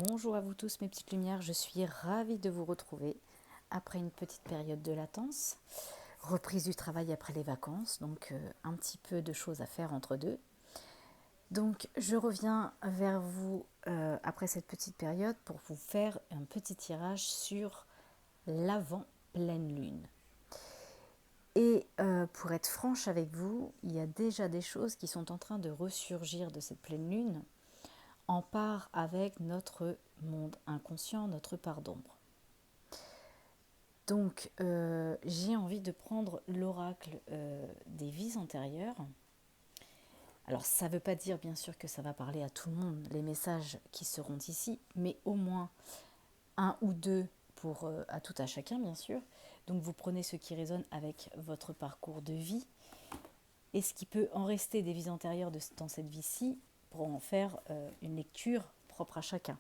Bonjour à vous tous mes petites lumières, je suis ravie de vous retrouver après une petite période de latence, reprise du travail après les vacances, donc un petit peu de choses à faire entre deux. Donc je reviens vers vous après cette petite période pour vous faire un petit tirage sur l'avant-pleine lune. Et pour être franche avec vous, il y a déjà des choses qui sont en train de ressurgir de cette pleine lune en part avec notre monde inconscient, notre part d'ombre. Donc, j'ai envie de prendre l'oracle des vies antérieures. Alors, ça ne veut pas dire, bien sûr, que ça va parler à tout le monde, les messages qui seront ici, mais au moins un ou deux pour à tout à chacun, bien sûr. Donc, vous prenez ce qui résonne avec votre parcours de vie et ce qui peut en rester des vies antérieures dans cette vie-ci pour en faire une lecture propre à chacun.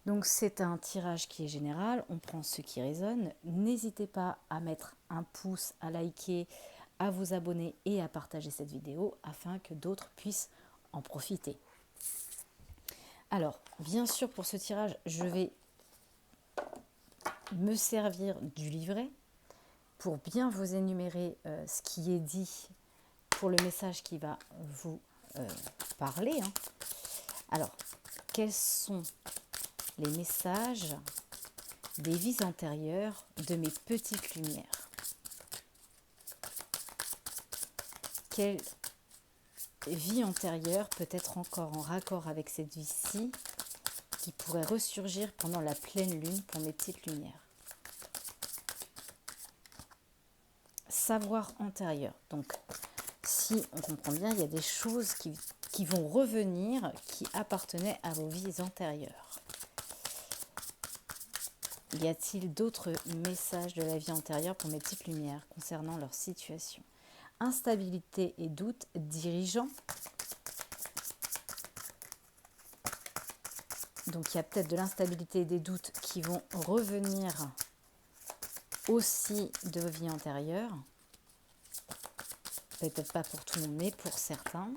Donc c'est un tirage qui est général, on prend ce qui résonne. N'hésitez pas à mettre un pouce, à liker, à vous abonner et à partager cette vidéo afin que d'autres puissent en profiter. Alors, bien sûr, pour ce tirage, je vais me servir du livret pour bien vous énumérer ce qui est dit pour le message qui va vous parler. Alors, quels sont les messages des vies antérieures de mes petites lumières? Quelle vie antérieure peut être encore en raccord avec cette vie-ci qui pourrait ressurgir pendant la pleine lune pour mes petites lumières? Savoir antérieur. Donc, si on comprend bien, il y a des choses qui vont revenir qui appartenaient à vos vies antérieures. Y a-t-il d'autres messages de la vie antérieure pour mes petites lumières concernant leur situation? Instabilité et doute dirigeant. Donc il y a peut-être de l'instabilité et des doutes qui vont revenir aussi de vos vies antérieures. Peut-être pas pour tout le monde, mais pour certains.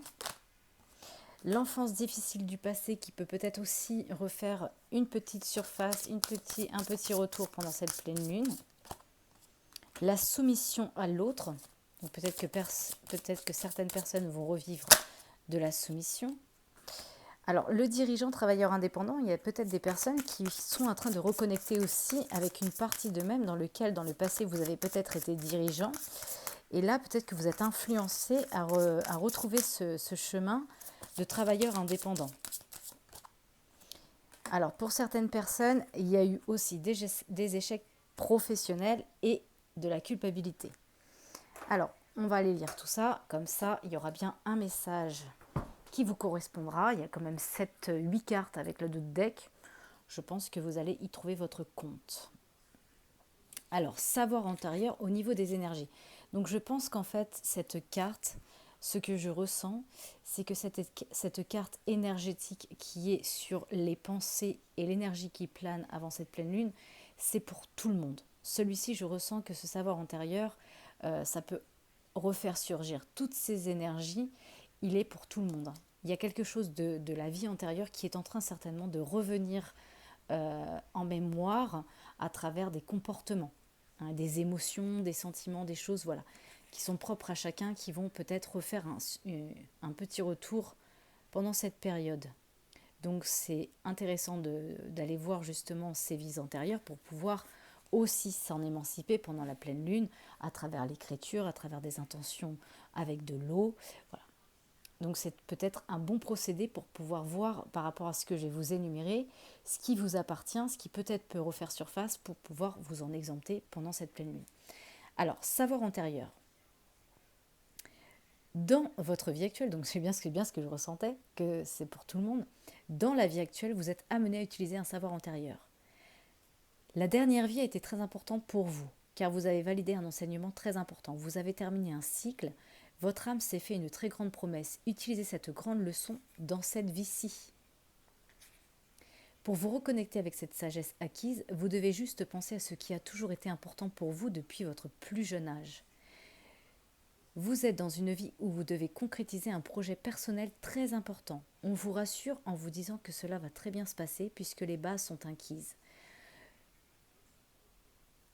L'enfance difficile du passé qui peut peut-être aussi refaire une petite surface, un petit retour pendant cette pleine lune. La soumission à l'autre. Donc peut-être que certaines personnes vont revivre de la soumission. Alors, le dirigeant travailleur indépendant, il y a peut-être des personnes qui sont en train de reconnecter aussi avec une partie d'eux-mêmes dans lequel, dans le passé, vous avez peut-être été dirigeant. Et là, peut-être que vous êtes influencé à retrouver ce chemin de travailleur indépendant. Alors, pour certaines personnes, il y a eu aussi des échecs professionnels et de la culpabilité. Alors, on va aller lire tout ça. Comme ça, il y aura bien un message qui vous correspondra. Il y a quand même 7-8 cartes avec le deck. Je pense que vous allez y trouver votre compte. Alors, savoir antérieur au niveau des énergies. Donc, je pense qu'en fait, cette carte, ce que je ressens, c'est que cette carte énergétique qui est sur les pensées et l'énergie qui plane avant cette pleine lune, c'est pour tout le monde. Celui-ci, je ressens que ce savoir antérieur, ça peut refaire surgir toutes ces énergies. Il est pour tout le monde. Il y a quelque chose de la vie antérieure qui est en train certainement de revenir en mémoire à travers des comportements, des émotions, des sentiments, des choses voilà, qui sont propres à chacun, qui vont peut-être refaire un petit retour pendant cette période. Donc c'est intéressant d'aller voir justement ces vies antérieures pour pouvoir aussi s'en émanciper pendant la pleine lune à travers l'écriture, à travers des intentions avec de l'eau. Voilà. Donc c'est peut-être un bon procédé pour pouvoir voir par rapport à ce que je vais vous énumérer, ce qui vous appartient, ce qui peut-être peut refaire surface pour pouvoir vous en exempter pendant cette pleine lune. Alors, savoir antérieur. Dans votre vie actuelle, donc c'est bien ce que je ressentais, que c'est pour tout le monde, dans la vie actuelle, vous êtes amené à utiliser un savoir antérieur. La dernière vie a été très importante pour vous, car vous avez validé un enseignement très important. Vous avez terminé un cycle, votre âme s'est fait une très grande promesse. Utilisez cette grande leçon dans cette vie-ci. Pour vous reconnecter avec cette sagesse acquise, vous devez juste penser à ce qui a toujours été important pour vous depuis votre plus jeune âge. Vous êtes dans une vie où vous devez concrétiser un projet personnel très important. On vous rassure en vous disant que cela va très bien se passer puisque les bases sont acquises.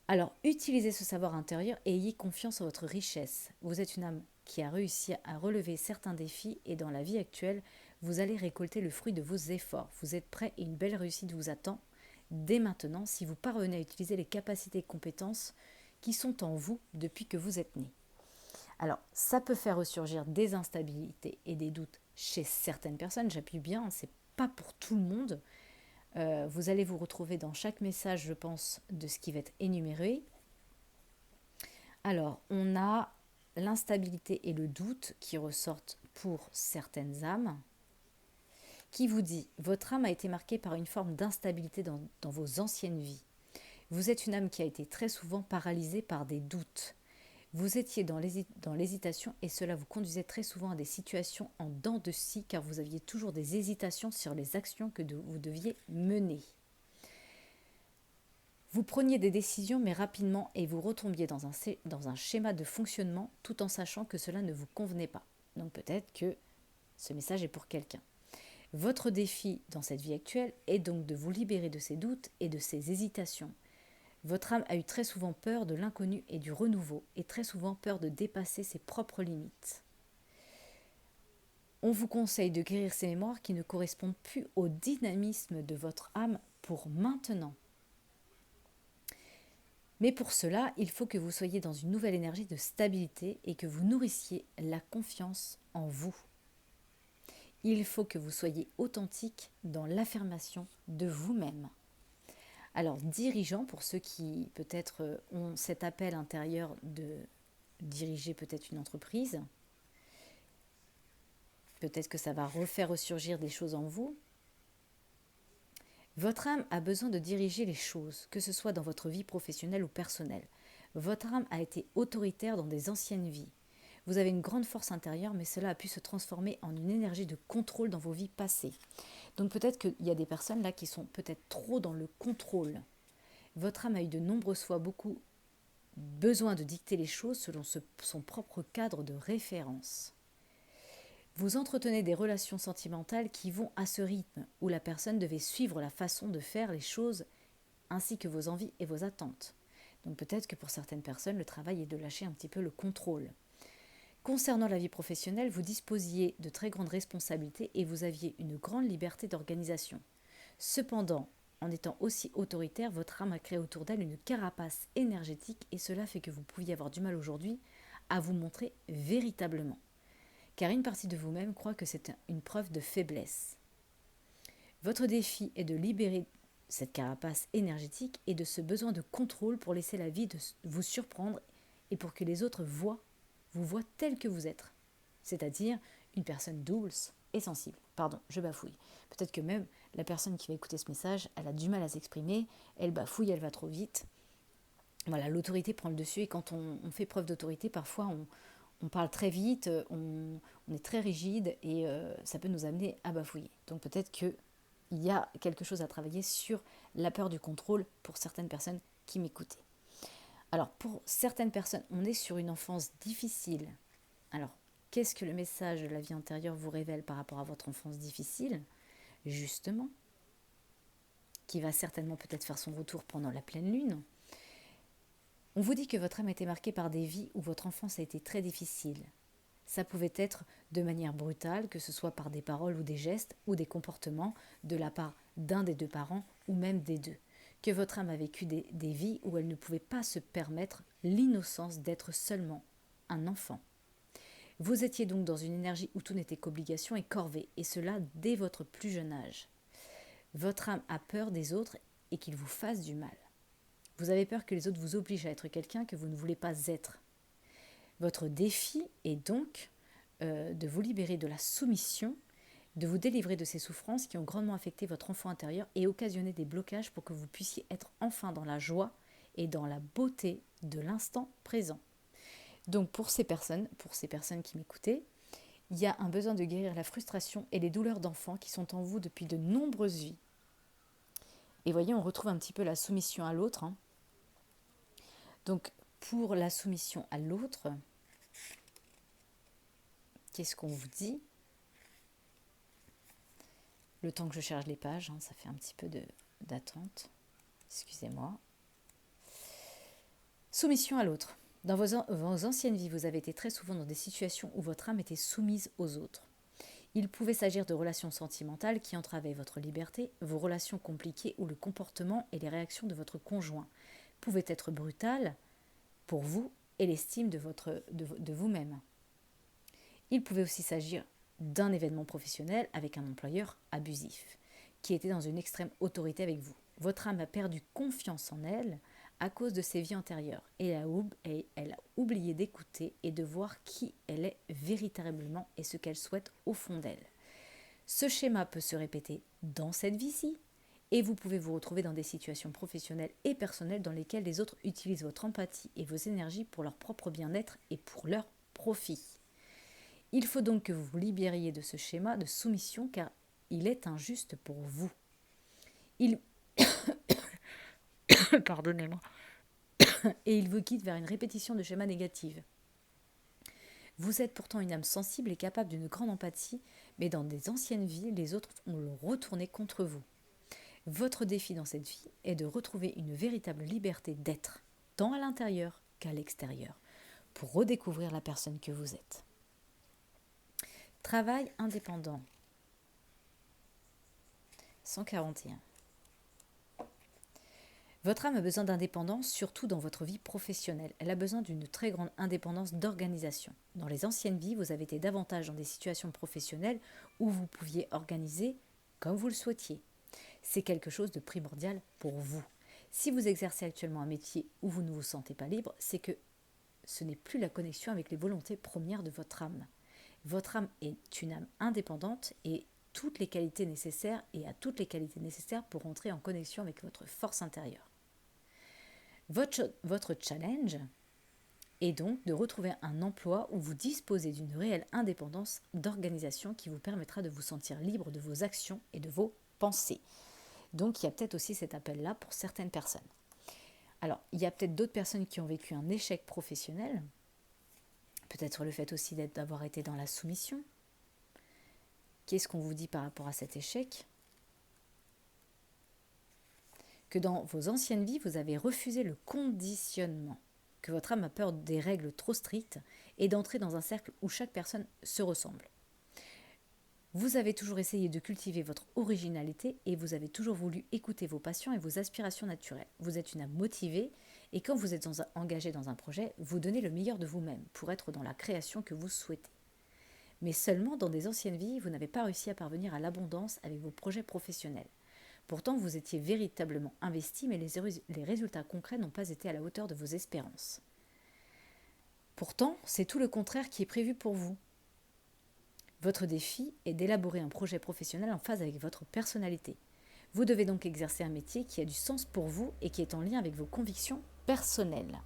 Alors, utilisez ce savoir intérieur et ayez confiance en votre richesse. Vous êtes une âme qui a réussi à relever certains défis et dans la vie actuelle, vous allez récolter le fruit de vos efforts. Vous êtes prêt et une belle réussite vous attend dès maintenant si vous parvenez à utiliser les capacités et compétences qui sont en vous depuis que vous êtes né. Alors, ça peut faire ressurgir des instabilités et des doutes chez certaines personnes. J'appuie bien, c'est pas pour tout le monde. Vous allez vous retrouver dans chaque message, je pense, de ce qui va être énuméré. Alors, on a l'instabilité et le doute qui ressortent pour certaines âmes, qui vous dit « Votre âme a été marquée par une forme d'instabilité dans vos anciennes vies. Vous êtes une âme qui a été très souvent paralysée par des doutes. Vous étiez dans l'hésitation et cela vous conduisait très souvent à des situations en dents de scie car vous aviez toujours des hésitations sur les actions que vous deviez mener. Vous preniez des décisions mais rapidement et vous retombiez dans un schéma de fonctionnement tout en sachant que cela ne vous convenait pas. Donc peut-être que ce message est pour quelqu'un. Votre défi dans cette vie actuelle est donc de vous libérer de ces doutes et de ces hésitations. Votre âme a eu très souvent peur de l'inconnu et du renouveau, et très souvent peur de dépasser ses propres limites. On vous conseille de guérir ces mémoires qui ne correspondent plus au dynamisme de votre âme pour maintenant. Mais pour cela, il faut que vous soyez dans une nouvelle énergie de stabilité et que vous nourrissiez la confiance en vous. Il faut que vous soyez authentique dans l'affirmation de vous-même. Alors, dirigeants, pour ceux qui peut-être ont cet appel intérieur de diriger peut-être une entreprise, peut-être que ça va refaire ressurgir des choses en vous. Votre âme a besoin de diriger les choses, que ce soit dans votre vie professionnelle ou personnelle. Votre âme a été autoritaire dans des anciennes vies. Vous avez une grande force intérieure, mais cela a pu se transformer en une énergie de contrôle dans vos vies passées. Donc peut-être qu'il y a des personnes là qui sont peut-être trop dans le contrôle. Votre âme a eu de nombreuses fois beaucoup besoin de dicter les choses selon son propre cadre de référence. Vous entretenez des relations sentimentales qui vont à ce rythme, où la personne devait suivre la façon de faire les choses, ainsi que vos envies et vos attentes. Donc peut-être que pour certaines personnes, le travail est de lâcher un petit peu le contrôle. Concernant la vie professionnelle, vous disposiez de très grandes responsabilités et vous aviez une grande liberté d'organisation. Cependant, en étant aussi autoritaire, votre âme a créé autour d'elle une carapace énergétique et cela fait que vous pouviez avoir du mal aujourd'hui à vous montrer véritablement. Car une partie de vous-même croit que c'est une preuve de faiblesse. Votre défi est de libérer cette carapace énergétique et de ce besoin de contrôle pour laisser la vie vous surprendre et pour que les autres vous voient tel que vous êtes. C'est-à-dire une personne douce et sensible. Pardon, je bafouille. Peut-être que même la personne qui va écouter ce message, elle a du mal à s'exprimer, elle bafouille, elle va trop vite. Voilà, l'autorité prend le dessus et quand on fait preuve d'autorité, parfois on parle très vite, on est très rigide et ça peut nous amener à bafouiller. Donc peut-être qu'il y a quelque chose à travailler sur la peur du contrôle pour certaines personnes qui m'écoutaient. Alors pour certaines personnes, on est sur une enfance difficile. Alors qu'est-ce que le message de la vie antérieure vous révèle par rapport à votre enfance difficile ? Justement, qui va certainement peut-être faire son retour pendant la pleine lune. On vous dit que votre âme a été marquée par des vies où votre enfance a été très difficile. Ça pouvait être de manière brutale, que ce soit par des paroles ou des gestes ou des comportements de la part d'un des deux parents ou même des deux. Que votre âme a vécu des vies où elle ne pouvait pas se permettre l'innocence d'être seulement un enfant. Vous étiez donc dans une énergie où tout n'était qu'obligation et corvée, et cela dès votre plus jeune âge. Votre âme a peur des autres et qu'ils vous fassent du mal. Vous avez peur que les autres vous obligent à être quelqu'un que vous ne voulez pas être. Votre défi est donc de vous libérer de la soumission, de vous délivrer de ces souffrances qui ont grandement affecté votre enfant intérieur et occasionné des blocages pour que vous puissiez être enfin dans la joie et dans la beauté de l'instant présent. Donc pour ces personnes qui m'écoutaient, il y a un besoin de guérir la frustration et les douleurs d'enfant qui sont en vous depuis de nombreuses vies. Et voyez, on retrouve un petit peu la soumission à l'autre. Donc pour la soumission à l'autre, Qu'est-ce qu'on vous dit? Le temps que je cherche les pages, ça fait un petit peu d'attente. Excusez-moi. Soumission à l'autre. Dans vos anciennes vies, vous avez été très souvent dans des situations où votre âme était soumise aux autres. Il pouvait s'agir de relations sentimentales qui entravaient votre liberté, vos relations compliquées où le comportement et les réactions de votre conjoint pouvaient être brutales pour vous et l'estime de vous-même. Il pouvait aussi s'agir d'un événement professionnel avec un employeur abusif, qui était dans une extrême autorité avec vous. Votre âme a perdu confiance en elle à cause de ses vies antérieures et elle a oublié d'écouter et de voir qui elle est véritablement et ce qu'elle souhaite au fond d'elle. Ce schéma peut se répéter dans cette vie-ci et vous pouvez vous retrouver dans des situations professionnelles et personnelles dans lesquelles les autres utilisent votre empathie et vos énergies pour leur propre bien-être et pour leur profit. Il faut donc que vous vous libériez de ce schéma de soumission car il est injuste pour vous. Pardonnez-moi. Et il vous guide vers une répétition de schémas négatifs. Vous êtes pourtant une âme sensible et capable d'une grande empathie, mais dans des anciennes vies, les autres ont le retourné contre vous. Votre défi dans cette vie est de retrouver une véritable liberté d'être, tant à l'intérieur qu'à l'extérieur, pour redécouvrir la personne que vous êtes. Travail indépendant. 141. Votre âme a besoin d'indépendance, surtout dans votre vie professionnelle. Elle a besoin d'une très grande indépendance d'organisation. Dans les anciennes vies, vous avez été davantage dans des situations professionnelles où vous pouviez organiser comme vous le souhaitiez. C'est quelque chose de primordial pour vous. Si vous exercez actuellement un métier où vous ne vous sentez pas libre, c'est que ce n'est plus la connexion avec les volontés premières de votre âme. Votre âme est une âme indépendante et a toutes les qualités nécessaires pour entrer en connexion avec votre force intérieure. Votre challenge est donc de retrouver un emploi où vous disposez d'une réelle indépendance d'organisation qui vous permettra de vous sentir libre de vos actions et de vos pensées. Donc il y a peut-être aussi cet appel-là pour certaines personnes. Alors, il y a peut-être d'autres personnes qui ont vécu un échec professionnel, peut-être le fait aussi d'avoir été dans la soumission. Qu'est-ce qu'on vous dit par rapport à cet échec ? Que dans vos anciennes vies, vous avez refusé le conditionnement, que votre âme a peur des règles trop strictes et d'entrer dans un cercle où chaque personne se ressemble. Vous avez toujours essayé de cultiver votre originalité et vous avez toujours voulu écouter vos passions et vos aspirations naturelles. Vous êtes une âme motivée et quand vous êtes engagé dans un projet, vous donnez le meilleur de vous-même pour être dans la création que vous souhaitez. Mais seulement dans des anciennes vies, vous n'avez pas réussi à parvenir à l'abondance avec vos projets professionnels. Pourtant, vous étiez véritablement investi, mais les résultats concrets n'ont pas été à la hauteur de vos espérances. Pourtant, c'est tout le contraire qui est prévu pour vous. Votre défi est d'élaborer un projet professionnel en phase avec votre personnalité. Vous devez donc exercer un métier qui a du sens pour vous et qui est en lien avec vos convictions personnelles.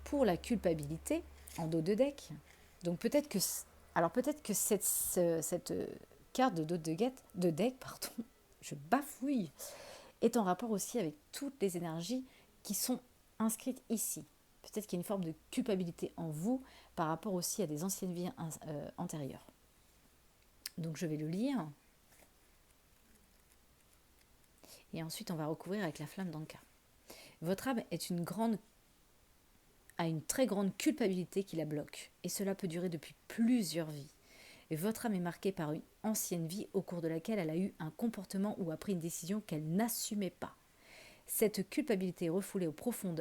Pour la culpabilité, en dos de deck, donc peut-être que cette carte de dos de deck, je bafouille, est en rapport aussi avec toutes les énergies qui sont inscrites ici. Peut-être qu'il y a une forme de culpabilité en vous par rapport aussi à des anciennes vies antérieures. Donc je vais le lire. Et ensuite on va recouvrir avec la flamme d'Anka. Votre âme a une très grande culpabilité qui la bloque. Et cela peut durer depuis plusieurs vies. Et votre âme est marquée par une ancienne vie au cours de laquelle elle a eu un comportement ou a pris une décision qu'elle n'assumait pas. Cette culpabilité est refoulée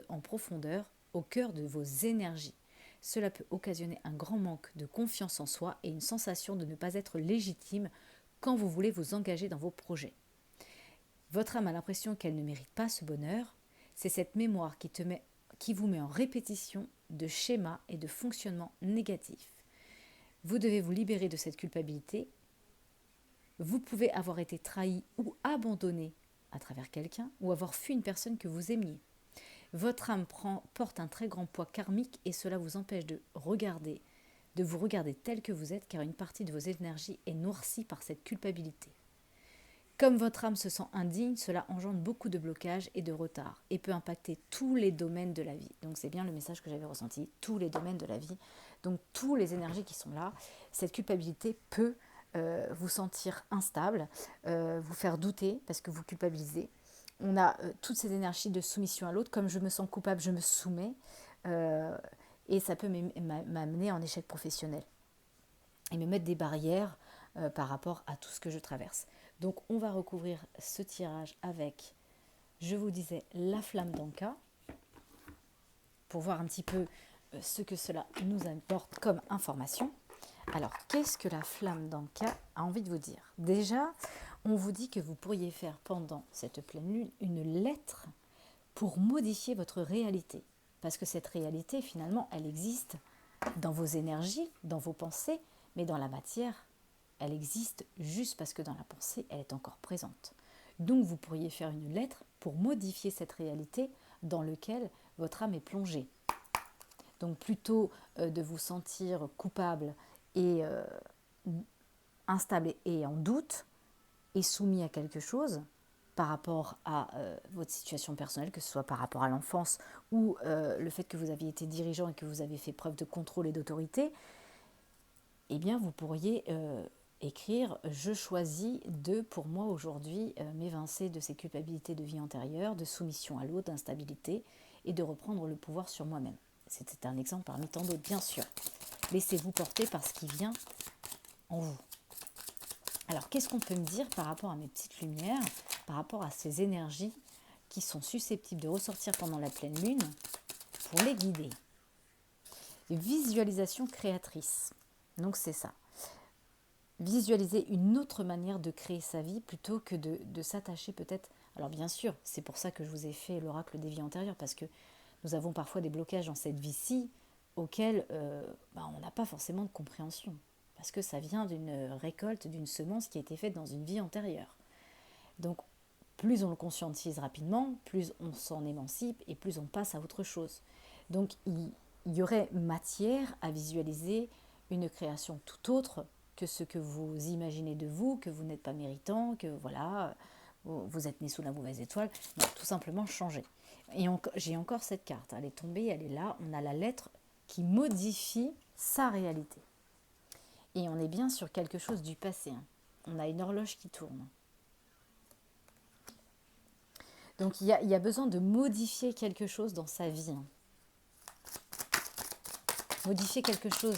en profondeur au cœur de vos énergies. Cela peut occasionner un grand manque de confiance en soi et une sensation de ne pas être légitime quand vous voulez vous engager dans vos projets. Votre âme a l'impression qu'elle ne mérite pas ce bonheur. C'est cette mémoire qui vous met en répétition de schémas et de fonctionnements négatifs. Vous devez vous libérer de cette culpabilité. Vous pouvez avoir été trahi ou abandonné à travers quelqu'un ou avoir fui une personne que vous aimiez. Votre âme porte un très grand poids karmique et cela vous empêche de vous regarder tel que vous êtes car une partie de vos énergies est noircie par cette culpabilité. Comme votre âme se sent indigne, cela engendre beaucoup de blocages et de retards et peut impacter tous les domaines de la vie. Donc c'est bien le message que j'avais ressenti, tous les domaines de la vie. Donc tous les énergies qui sont là, cette culpabilité peut vous sentir instable, vous faire douter parce que vous culpabilisez. On a toutes ces énergies de soumission à l'autre, comme je me sens coupable, je me soumets, et ça peut m'amener en échec professionnel et me mettre des barrières par rapport à tout ce que je traverse. Donc on va recouvrir ce tirage avec, je vous disais, la flamme d'Anka, pour voir un petit peu ce que cela nous apporte comme information. Alors, qu'est-ce que la flamme d'Anka a envie de vous dire? Déjà, on vous dit que vous pourriez faire pendant cette pleine lune une lettre pour modifier votre réalité. Parce que cette réalité, finalement, elle existe dans vos énergies, dans vos pensées, mais dans la matière, elle existe juste parce que dans la pensée, elle est encore présente. Donc vous pourriez faire une lettre pour modifier cette réalité dans laquelle votre âme est plongée. Donc plutôt de vous sentir coupable et instable et en doute et soumis à quelque chose par rapport à votre situation personnelle, que ce soit par rapport à l'enfance ou le fait que vous aviez été dirigeant et que vous avez fait preuve de contrôle et d'autorité, eh bien vous pourriez écrire « Je choisis de, pour moi aujourd'hui, m'évincer de ces culpabilités de vie antérieure, de soumission à l'autre, d'instabilité et de reprendre le pouvoir sur moi-même ». C'était un exemple parmi tant d'autres, bien sûr. Laissez-vous porter par ce qui vient en vous. Alors, qu'est-ce qu'on peut me dire par rapport à mes petites lumières, par rapport à ces énergies qui sont susceptibles de ressortir pendant la pleine lune pour les guider? Visualisation créatrice. Donc, c'est ça. Visualiser une autre manière de créer sa vie plutôt que de s'attacher peut-être. Alors, bien sûr, c'est pour ça que je vous ai fait l'oracle des vies antérieures, parce que nous avons parfois des blocages dans cette vie-ci auxquels on n'a pas forcément de compréhension. Parce que ça vient d'une récolte, d'une semence qui a été faite dans une vie antérieure. Donc, plus on le conscientise rapidement, plus on s'en émancipe et plus on passe à autre chose. Donc, il y aurait matière à visualiser une création tout autre que ce que vous imaginez de vous, que vous n'êtes pas méritant, que voilà, vous êtes né sous la mauvaise étoile. Non, tout simplement changer. Et j'ai encore cette carte, elle est tombée, elle est là, on a la lettre qui modifie sa réalité. Et on est bien sur quelque chose du passé. On a une horloge qui tourne. Donc il y a besoin de modifier quelque chose dans sa vie. Modifier quelque chose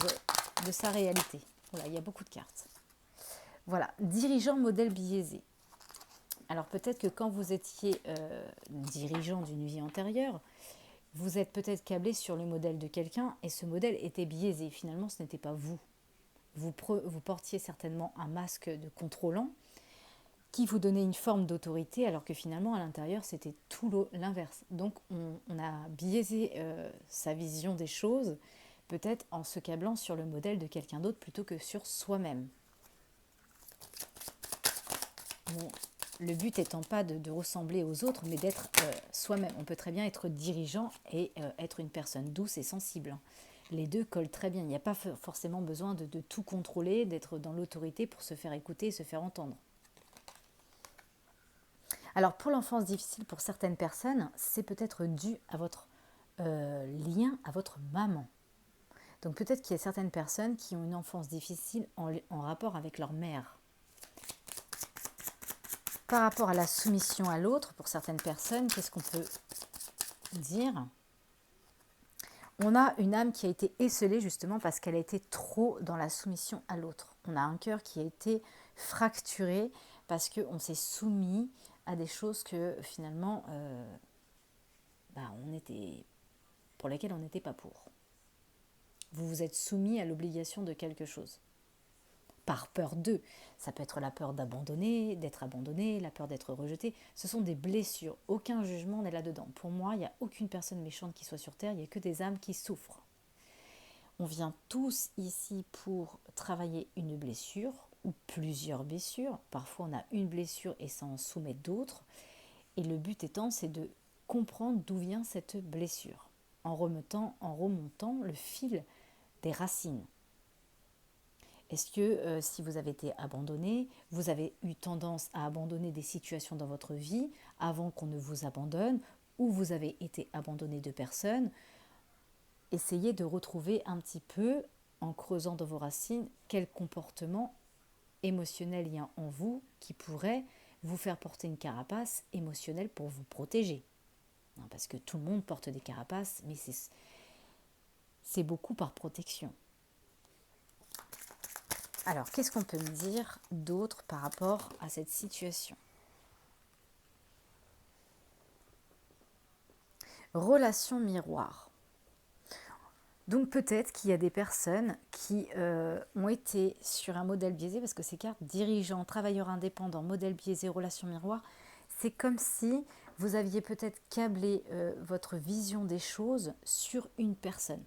de sa réalité. Voilà, il y a beaucoup de cartes. Voilà, dirigeant modèle biaisé. Alors peut-être que quand vous étiez dirigeant d'une vie antérieure, vous êtes peut-être câblé sur le modèle de quelqu'un et ce modèle était biaisé. Finalement, ce n'était pas vous. Vous portiez certainement un masque de contrôlant qui vous donnait une forme d'autorité alors que finalement à l'intérieur c'était tout l'inverse. Donc on a biaisé sa vision des choses peut-être en se câblant sur le modèle de quelqu'un d'autre plutôt que sur soi-même. Bon, le but étant pas de ressembler aux autres mais d'être soi-même. On peut très bien être dirigeant et être une personne douce et sensible. Les deux collent très bien. Il n'y a pas forcément besoin de tout contrôler, d'être dans l'autorité pour se faire écouter et se faire entendre. Alors pour l'enfance difficile, pour certaines personnes, c'est peut-être dû à votre lien à votre maman. Donc peut-être qu'il y a certaines personnes qui ont une enfance difficile en rapport avec leur mère. Par rapport à la soumission à l'autre, pour certaines personnes, qu'est-ce qu'on peut dire ? On a une âme qui a été esselée justement parce qu'elle a été trop dans la soumission à l'autre. On a un cœur qui a été fracturé parce qu'on s'est soumis à des choses que finalement, pour lesquelles on n'était pas pour. Vous vous êtes soumis à l'obligation de quelque chose. Par peur d'eux. Ça peut être la peur d'abandonner, d'être abandonné, la peur d'être rejeté. Ce sont des blessures. Aucun jugement n'est là-dedans. Pour moi, il n'y a aucune personne méchante qui soit sur Terre. Il n'y a que des âmes qui souffrent. On vient tous ici pour travailler une blessure ou plusieurs blessures. Parfois, on a une blessure et ça en soumet d'autres. Et le but étant, c'est de comprendre d'où vient cette blessure en remontant le fil des racines. Est-ce que si vous avez été abandonné, vous avez eu tendance à abandonner des situations dans votre vie avant qu'on ne vous abandonne, ou vous avez été abandonné de personnes? Essayez de retrouver un petit peu, en creusant dans vos racines, quel comportement émotionnel il y a en vous qui pourrait vous faire porter une carapace émotionnelle pour vous protéger. Parce que tout le monde porte des carapaces, mais c'est beaucoup par protection. Alors, qu'est-ce qu'on peut me dire d'autre par rapport à cette situation? Relation miroir. Donc peut-être qu'il y a des personnes qui ont été sur un modèle biaisé, parce que ces cartes dirigeant, travailleur indépendant, modèle biaisé, relation miroir, c'est comme si vous aviez peut-être câblé votre vision des choses sur une personne.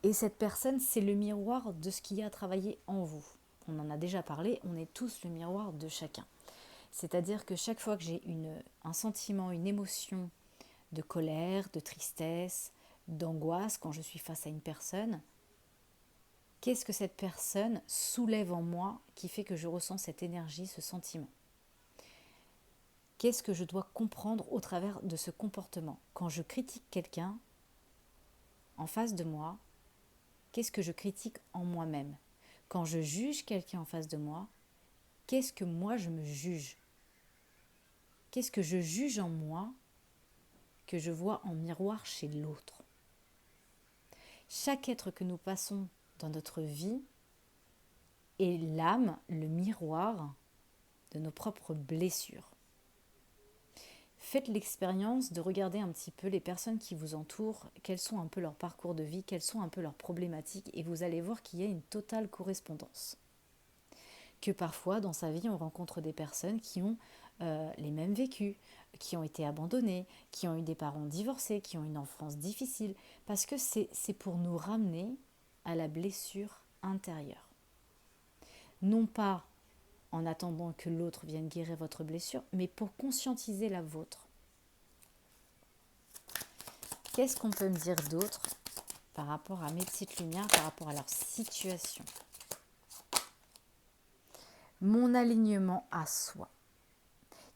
Et cette personne, c'est le miroir de ce qui a travaillé en vous. On en a déjà parlé, on est tous le miroir de chacun. C'est-à-dire que chaque fois que j'ai un sentiment, une émotion de colère, de tristesse, d'angoisse, quand je suis face à une personne, qu'est-ce que cette personne soulève en moi qui fait que je ressens cette énergie, ce sentiment? Qu'est-ce que je dois comprendre au travers de ce comportement? Quand je critique quelqu'un en face de moi, qu'est-ce que je critique en moi-même? Quand je juge quelqu'un en face de moi, qu'est-ce que moi je me juge? Qu'est-ce que je juge en moi que je vois en miroir chez l'autre? Chaque être que nous passons dans notre vie est l'âme, le miroir de nos propres blessures. Faites l'expérience de regarder un petit peu les personnes qui vous entourent, quels sont un peu leurs parcours de vie, quelles sont un peu leurs problématiques, et vous allez voir qu'il y a une totale correspondance. Que parfois, dans sa vie, on rencontre des personnes qui ont les mêmes vécus, qui ont été abandonnées, qui ont eu des parents divorcés, qui ont une enfance difficile, parce que c'est pour nous ramener à la blessure intérieure. Non pas en attendant que l'autre vienne guérir votre blessure, mais pour conscientiser la vôtre. Qu'est-ce qu'on peut me dire d'autre par rapport à mes petites lumières, par rapport à leur situation? Mon alignement à soi.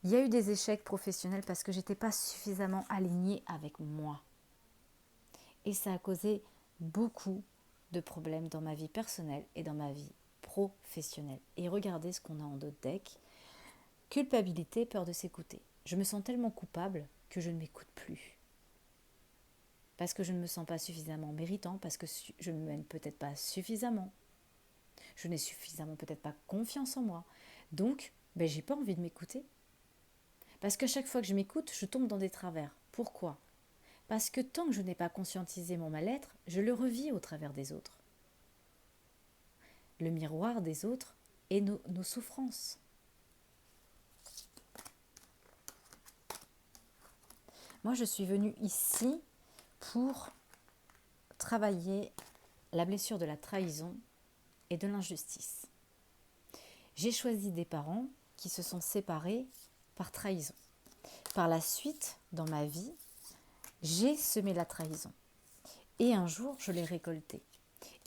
Il y a eu des échecs professionnels parce que je n'étais pas suffisamment alignée avec moi. Et ça a causé beaucoup de problèmes dans ma vie personnelle et dans ma vie professionnelle. Et regardez ce qu'on a en d'autres decks. Culpabilité, peur de s'écouter. Je me sens tellement coupable que je ne m'écoute plus. Parce que je ne me sens pas suffisamment méritant, parce que je ne m'aime peut-être pas suffisamment. Je n'ai suffisamment peut-être pas confiance en moi. Donc, j'ai pas envie de m'écouter. Parce que chaque fois que je m'écoute, je tombe dans des travers. Pourquoi? Parce que tant que je n'ai pas conscientisé mon mal-être, je le revis au travers des autres. Le miroir des autres est nos souffrances. Moi, je suis venue ici pour travailler la blessure de la trahison et de l'injustice. J'ai choisi des parents qui se sont séparés par trahison. Par la suite, dans ma vie, j'ai semé la trahison. Et un jour, je l'ai récoltée.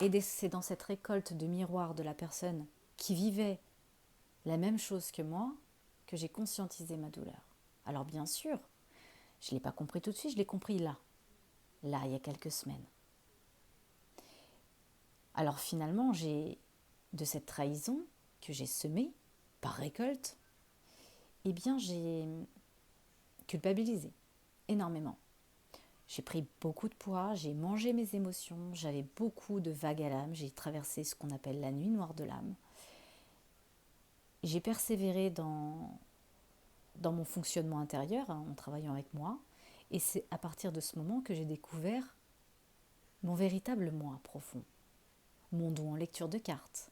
Et c'est dans cette récolte de miroir de la personne qui vivait la même chose que moi que j'ai conscientisé ma douleur. Alors bien sûr, je ne l'ai pas compris tout de suite, je l'ai compris là, il y a quelques semaines. Alors finalement, de cette trahison que j'ai semée par récolte, eh bien j'ai culpabilisé énormément. J'ai pris beaucoup de poids, j'ai mangé mes émotions, j'avais beaucoup de vagues à l'âme, j'ai traversé ce qu'on appelle la nuit noire de l'âme. J'ai persévéré dans mon fonctionnement intérieur, en travaillant avec moi, et c'est à partir de ce moment que j'ai découvert mon véritable moi profond, mon don en lecture de cartes,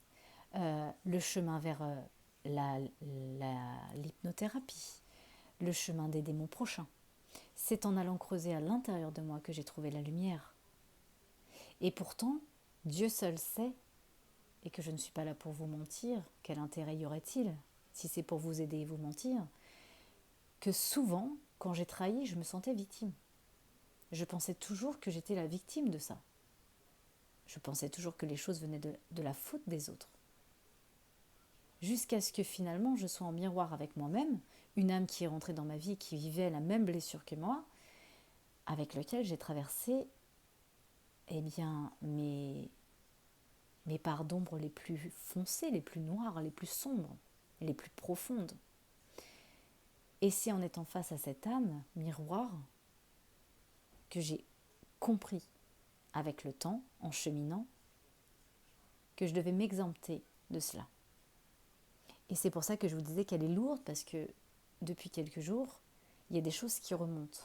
le chemin vers l'hypnothérapie, le chemin d'aider mon prochain. C'est en allant creuser à l'intérieur de moi que j'ai trouvé la lumière. Et pourtant, Dieu seul sait, et que je ne suis pas là pour vous mentir, quel intérêt y aurait-il, si c'est pour vous aider et vous mentir, que souvent, quand j'ai trahi, je me sentais victime. Je pensais toujours que j'étais la victime de ça. Je pensais toujours que les choses venaient de la faute des autres. Jusqu'à ce que finalement je sois en miroir avec moi-même, une âme qui est rentrée dans ma vie, qui vivait la même blessure que moi, avec lequel j'ai traversé mes parts d'ombre les plus foncées, les plus noires, les plus sombres, les plus profondes. Et c'est en étant face à cette âme, miroir, que j'ai compris avec le temps, en cheminant, que je devais m'exempter de cela. Et c'est pour ça que je vous disais qu'elle est lourde, parce que depuis quelques jours, il y a des choses qui remontent.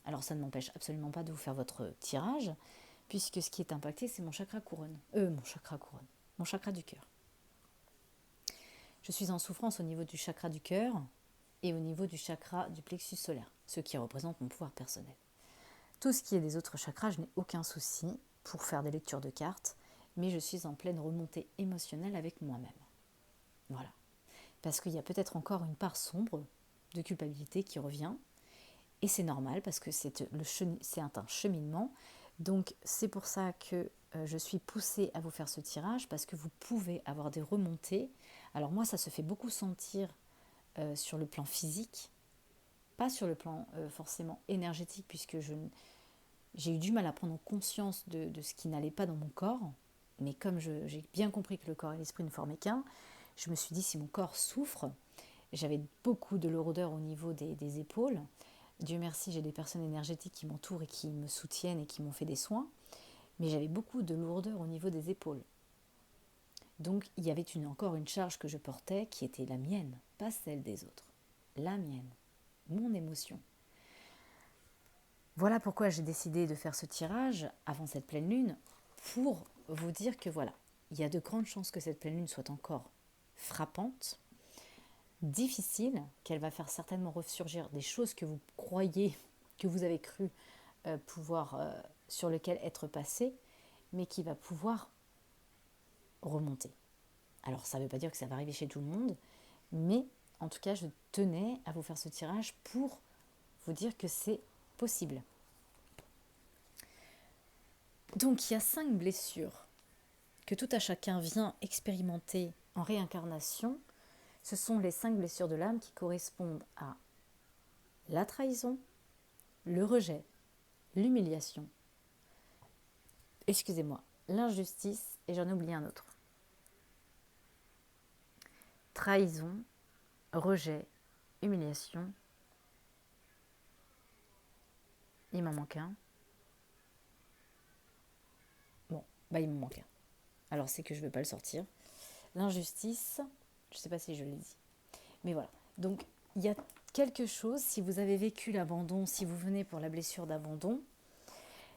Alors ça ne m'empêche absolument pas de vous faire votre tirage, puisque ce qui est impacté, c'est mon chakra du cœur. Je suis en souffrance au niveau du chakra du cœur et au niveau du chakra du plexus solaire, ce qui représente mon pouvoir personnel. Tout ce qui est des autres chakras, je n'ai aucun souci pour faire des lectures de cartes, mais je suis en pleine remontée émotionnelle avec moi-même. Voilà. Parce qu'il y a peut-être encore une part sombre de culpabilité qui revient, et c'est normal parce que c'est un cheminement. Donc c'est pour ça que je suis poussée à vous faire ce tirage, parce que vous pouvez avoir des remontées. Alors moi, ça se fait beaucoup sentir sur le plan physique, pas sur le plan forcément énergétique, puisque j'ai eu du mal à prendre conscience de ce qui n'allait pas dans mon corps. Mais comme j'ai bien compris que le corps et l'esprit ne formaient qu'un, je me suis dit, si mon corps souffre, j'avais beaucoup de lourdeur au niveau des épaules. Dieu merci, j'ai des personnes énergétiques qui m'entourent et qui me soutiennent et qui m'ont fait des soins. Mais j'avais beaucoup de lourdeur au niveau des épaules. Donc il y avait encore une charge que je portais qui était la mienne, pas celle des autres. La mienne, mon émotion. Voilà pourquoi j'ai décidé de faire ce tirage avant cette pleine lune, pour vous dire que voilà, il y a de grandes chances que cette pleine lune soit encore frappante, difficile, qu'elle va faire certainement ressurgir des choses que vous croyez, que vous avez cru sur lesquelles être passé, mais qui va pouvoir remonter. Alors ça ne veut pas dire que ça va arriver chez tout le monde, mais en tout cas je tenais à vous faire ce tirage pour vous dire que c'est possible. Donc il y a 5 blessures que tout à chacun vient expérimenter en réincarnation. Ce sont les 5 blessures de l'âme qui correspondent à la trahison, le rejet, l'humiliation, l'injustice, et j'en ai oublié un autre. Trahison, rejet, humiliation, il m'en manque un. Il me manque un. Alors c'est que je ne veux pas le sortir. L'injustice, je ne sais pas si je l'ai dit. Mais voilà. Donc il y a quelque chose, si vous avez vécu l'abandon, si vous venez pour la blessure d'abandon,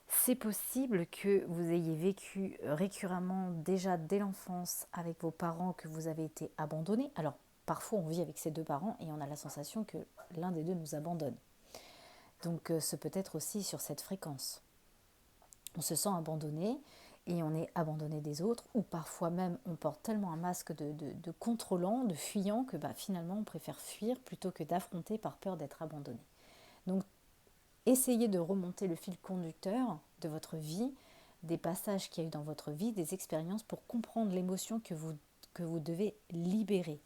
c'est possible que vous ayez vécu récurremment déjà dès l'enfance avec vos parents que vous avez été abandonné. Alors parfois on vit avec ses 2 parents et on a la sensation que l'un des 2 nous abandonne. Donc ce peut être aussi sur cette fréquence. On se sent abandonné et on est abandonné des autres, ou parfois même on porte tellement un masque de contrôlant, de fuyant, que finalement on préfère fuir plutôt que d'affronter par peur d'être abandonné. Donc essayez de remonter le fil conducteur de votre vie, des passages qu'il y a eu dans votre vie, des expériences, pour comprendre l'émotion que vous devez libérer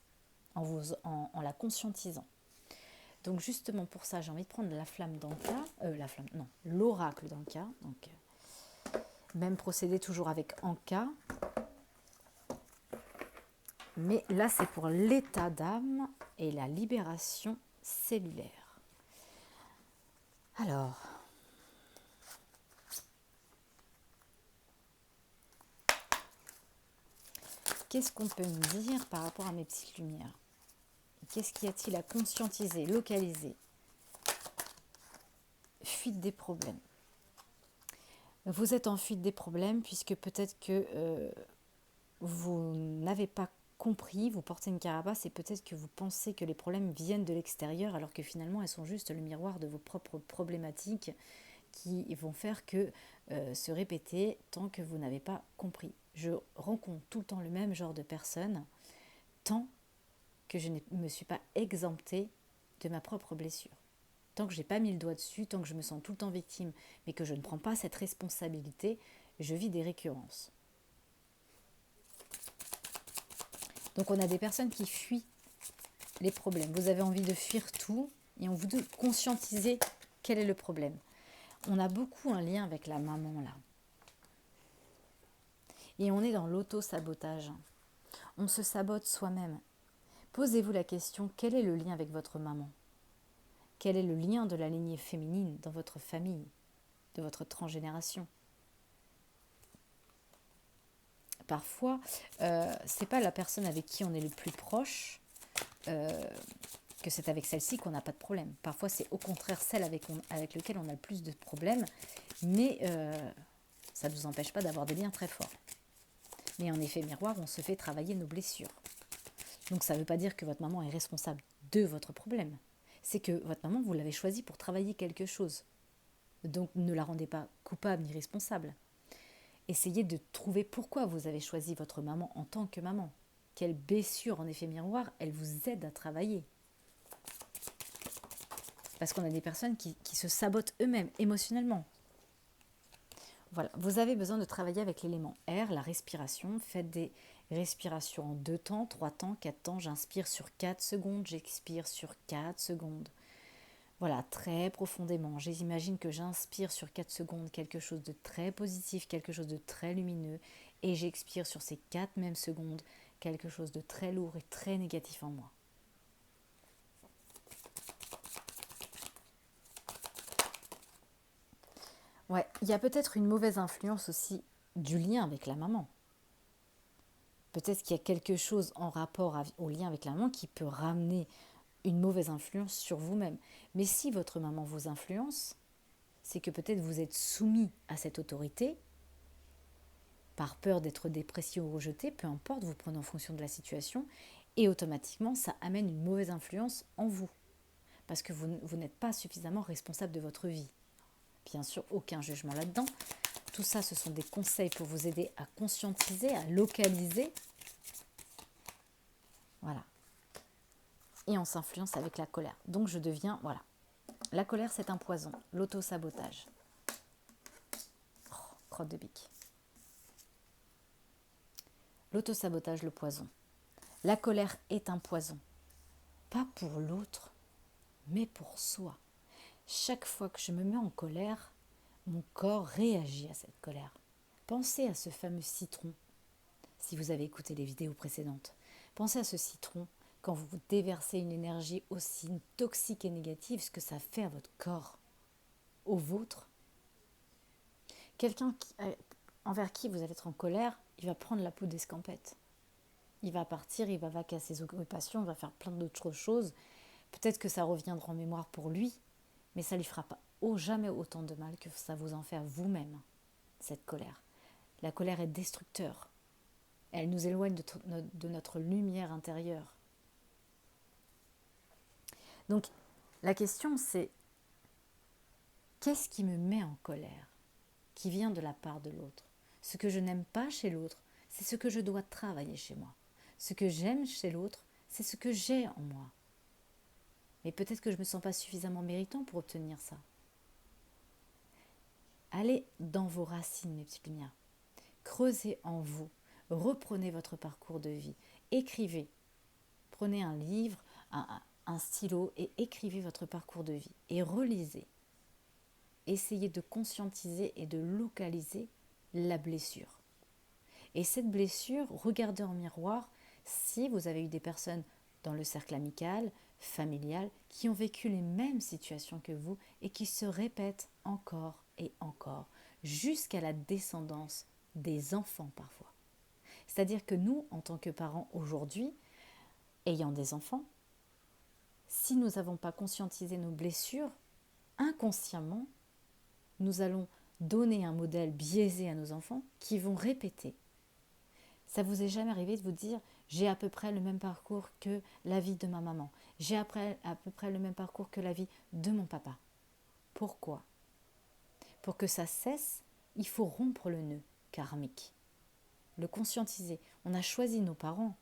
en la conscientisant. Donc justement pour ça, j'ai envie de prendre la flamme d'Anka, l'oracle d'Anka. Donc même procédé toujours avec Anka. Mais là, c'est pour l'état d'âme et la libération cellulaire. Alors, qu'est-ce qu'on peut me dire par rapport à mes petites lumières? Qu'est-ce qu'y a-t-il à conscientiser, localiser? Fuite des problèmes. Vous êtes en fuite des problèmes puisque peut-être que vous n'avez pas compris, vous portez une carapace et peut-être que vous pensez que les problèmes viennent de l'extérieur alors que finalement elles sont juste le miroir de vos propres problématiques qui vont faire que se répéter tant que vous n'avez pas compris. Je rencontre tout le temps le même genre de personnes tant que je ne me suis pas exemptée de ma propre blessure. Tant que je n'ai pas mis le doigt dessus, tant que je me sens tout le temps victime, mais que je ne prends pas cette responsabilité, je vis des récurrences. Donc on a des personnes qui fuient les problèmes. Vous avez envie de fuir tout et on vous dit conscientiser quel est le problème. On a beaucoup un lien avec la maman là. Et on est dans l'auto-sabotage. On se sabote soi-même. Posez-vous la question, quel est le lien avec votre maman? Quel est le lien de la lignée féminine dans votre famille, de votre transgénération? Parfois, c'est pas la personne avec qui on est le plus proche que c'est avec celle-ci qu'on n'a pas de problème. Parfois, c'est au contraire celle avec laquelle on a le plus de problèmes, mais ça ne nous empêche pas d'avoir des liens très forts. Mais en effet miroir, on se fait travailler nos blessures. Donc ça ne veut pas dire que votre maman est responsable de votre problème. C'est que votre maman, vous l'avez choisie pour travailler quelque chose. Donc ne la rendez pas coupable ni responsable. Essayez de trouver pourquoi vous avez choisi votre maman en tant que maman. Quelle blessure en effet miroir, elle vous aide à travailler. Parce qu'on a des personnes qui se sabotent eux-mêmes émotionnellement. Voilà, vous avez besoin de travailler avec l'élément air, la respiration. Faites des respirations en 2 temps, 3 temps, 4 temps. J'inspire sur 4 secondes, j'expire sur 4 secondes. Voilà, très profondément. J'imagine que j'inspire sur 4 secondes quelque chose de très positif, quelque chose de très lumineux. Et j'expire sur ces 4 mêmes secondes quelque chose de très lourd et très négatif en moi. Ouais, il y a peut-être une mauvaise influence aussi du lien avec la maman. Peut-être qu'il y a quelque chose en rapport au lien avec la maman qui peut ramener une mauvaise influence sur vous-même. Mais si votre maman vous influence, c'est que peut-être vous êtes soumis à cette autorité par peur d'être déprécié ou rejeté, peu importe, vous prenez en fonction de la situation, et automatiquement, ça amène une mauvaise influence en vous, parce que vous n'êtes pas suffisamment responsable de votre vie. Bien sûr, aucun jugement là-dedans. Tout ça, ce sont des conseils pour vous aider à conscientiser, à localiser. Voilà. Et on s'influence avec la colère. Donc je deviens, voilà. La colère, c'est un poison. L'auto-sabotage. Oh, crotte de bique. L'auto-sabotage, le poison. La colère est un poison. Pas pour l'autre, mais pour soi. Chaque fois que je me mets en colère, mon corps réagit à cette colère. Pensez à ce fameux citron, si vous avez écouté les vidéos précédentes. Pensez à ce citron quand vous déversez une énergie aussi toxique et négative, ce que ça fait à votre corps, au vôtre. Quelqu'un envers qui vous allez être en colère, il va prendre la peau d'escampette. Il va partir, il va vaquer à ses occupations, il va faire plein d'autres choses. Peut-être que ça reviendra en mémoire pour lui, mais ça ne lui fera pas jamais autant de mal que ça vous en fait à vous-même, cette colère. La colère est destructeur. Elle nous éloigne de notre lumière intérieure. Donc, la question c'est, qu'est-ce qui me met en colère, qui vient de la part de l'autre? Ce que je n'aime pas chez l'autre, c'est ce que je dois travailler chez moi. Ce que j'aime chez l'autre, c'est ce que j'ai en moi. Mais peut-être que je ne me sens pas suffisamment méritant pour obtenir ça. Allez dans vos racines, mes petites lumières. Creusez en vous. Reprenez votre parcours de vie. Écrivez. Prenez un livre, un stylo et écrivez votre parcours de vie. Et relisez. Essayez de conscientiser et de localiser la blessure. Et cette blessure, regardez en miroir si vous avez eu des personnes dans le cercle amical, familial, qui ont vécu les mêmes situations que vous et qui se répètent encore et encore, jusqu'à la descendance des enfants parfois. C'est-à-dire que nous, en tant que parents aujourd'hui, ayant des enfants, si nous n'avons pas conscientisé nos blessures, inconsciemment, nous allons donner un modèle biaisé à nos enfants qui vont répéter. Ça vous est jamais arrivé de vous dire « j'ai à peu près le même parcours que la vie de ma maman, j'ai à peu près le même parcours que la vie de mon papa ». Pourquoi ? Pour que ça cesse, il faut rompre le nœud karmique, le conscientiser. On a choisi nos parents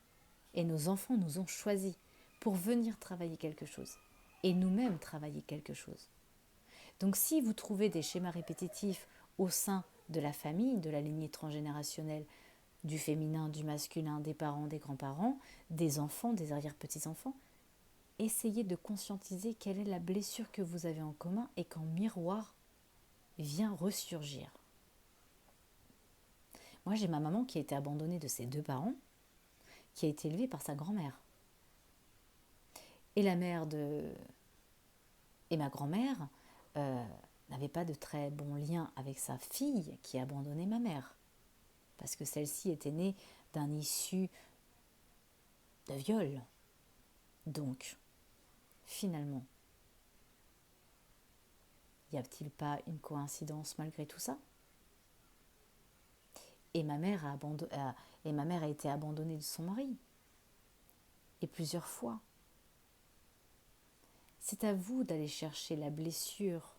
et nos enfants nous ont choisis pour venir travailler quelque chose et nous-mêmes travailler quelque chose. Donc si vous trouvez des schémas répétitifs au sein de la famille, de la lignée transgénérationnelle, du féminin, du masculin, des parents, des grands-parents, des enfants, des arrière-petits-enfants. Essayez de conscientiser quelle est la blessure que vous avez en commun et qu'en miroir vient ressurgir. Moi, j'ai ma maman qui a été abandonnée de ses 2 parents, qui a été élevée par sa grand-mère. Et la mère et ma grand-mère n'avaient pas de très bons liens avec sa fille qui a abandonné ma mère. Parce que celle-ci était née d'un issue de viol. Donc, finalement, y a-t-il pas une coïncidence malgré tout ça ? Et ma mère a été abandonnée de son mari. Et plusieurs fois. C'est à vous d'aller chercher la blessure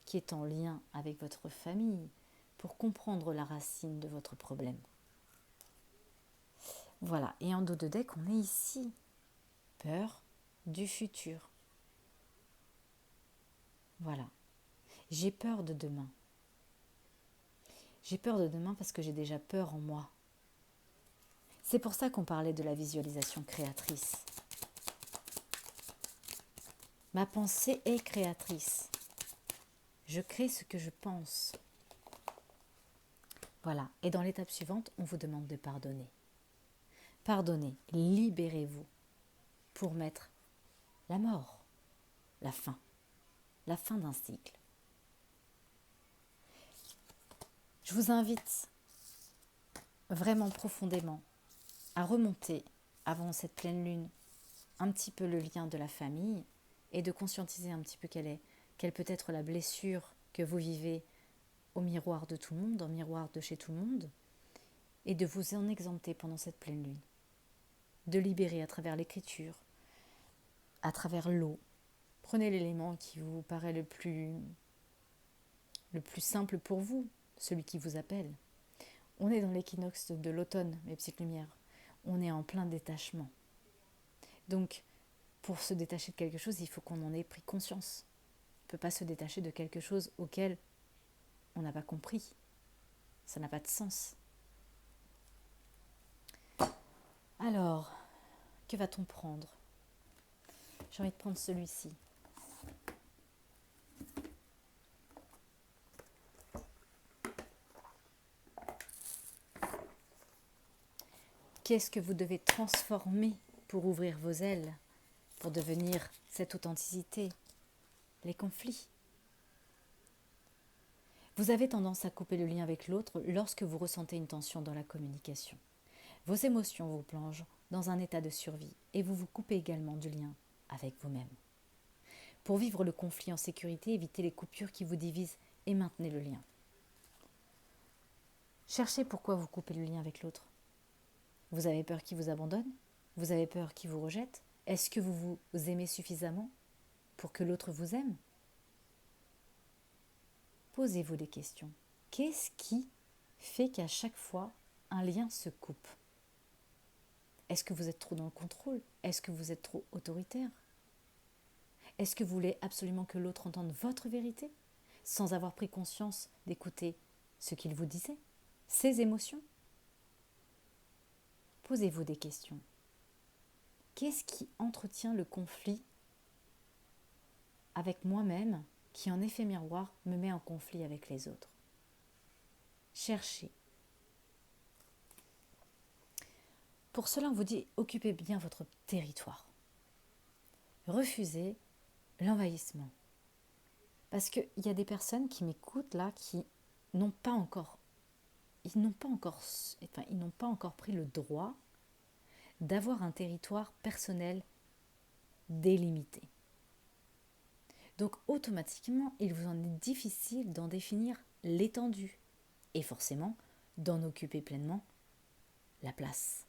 qui est en lien avec votre famille pour comprendre la racine de votre problème. Voilà, et en dos de deck, on est ici. Peur du futur. Voilà. J'ai peur de demain. J'ai peur de demain parce que j'ai déjà peur en moi. C'est pour ça qu'on parlait de la visualisation créatrice. Ma pensée est créatrice. Je crée ce que je pense. Voilà. Et dans l'étape suivante, on vous demande de pardonner. Pardonnez, libérez-vous pour mettre la mort, la fin d'un cycle. Je vous invite vraiment profondément à remonter avant cette pleine lune un petit peu le lien de la famille et de conscientiser un petit peu quelle peut être la blessure que vous vivez au miroir de tout le monde, au miroir de chez tout le monde, et de vous en exempter pendant cette pleine lune. De libérer à travers l'écriture, à travers l'eau. Prenez l'élément qui vous paraît le plus simple pour vous, celui qui vous appelle. On est dans l'équinoxe de l'automne, mes petites lumières. On est en plein détachement. Donc, pour se détacher de quelque chose, il faut qu'on en ait pris conscience. On ne peut pas se détacher de quelque chose auquel on n'a pas compris. Ça n'a pas de sens. Alors, que va-t-on prendre ? J'ai envie de prendre celui-ci. Qu'est-ce que vous devez transformer pour ouvrir vos ailes, pour devenir cette authenticité ? Les conflits. Vous avez tendance à couper le lien avec l'autre lorsque vous ressentez une tension dans la communication. Vos émotions vous plongent dans un état de survie et vous vous coupez également du lien avec vous-même. Pour vivre le conflit en sécurité, évitez les coupures qui vous divisent et maintenez le lien. Cherchez pourquoi vous coupez le lien avec l'autre. Vous avez peur qu'il vous abandonne ? Vous avez peur qu'il vous rejette ? Est-ce que vous vous aimez suffisamment pour que l'autre vous aime ? Posez-vous des questions. Qu'est-ce qui fait qu'à chaque fois, un lien se coupe ? Est-ce que vous êtes trop dans le contrôle ? Est-ce que vous êtes trop autoritaire ? Est-ce que vous voulez absolument que l'autre entende votre vérité, sans avoir pris conscience d'écouter ce qu'il vous disait, ses émotions ? Posez-vous des questions. Qu'est-ce qui entretient le conflit avec moi-même, qui en effet miroir me met en conflit avec les autres ? Cherchez. Pour cela, on vous dit, occupez bien votre territoire. Refusez l'envahissement. Parce qu'il y a des personnes qui m'écoutent là, qui n'ont pas encore pris le droit d'avoir un territoire personnel délimité. Donc automatiquement, il vous en est difficile d'en définir l'étendue et forcément d'en occuper pleinement la place.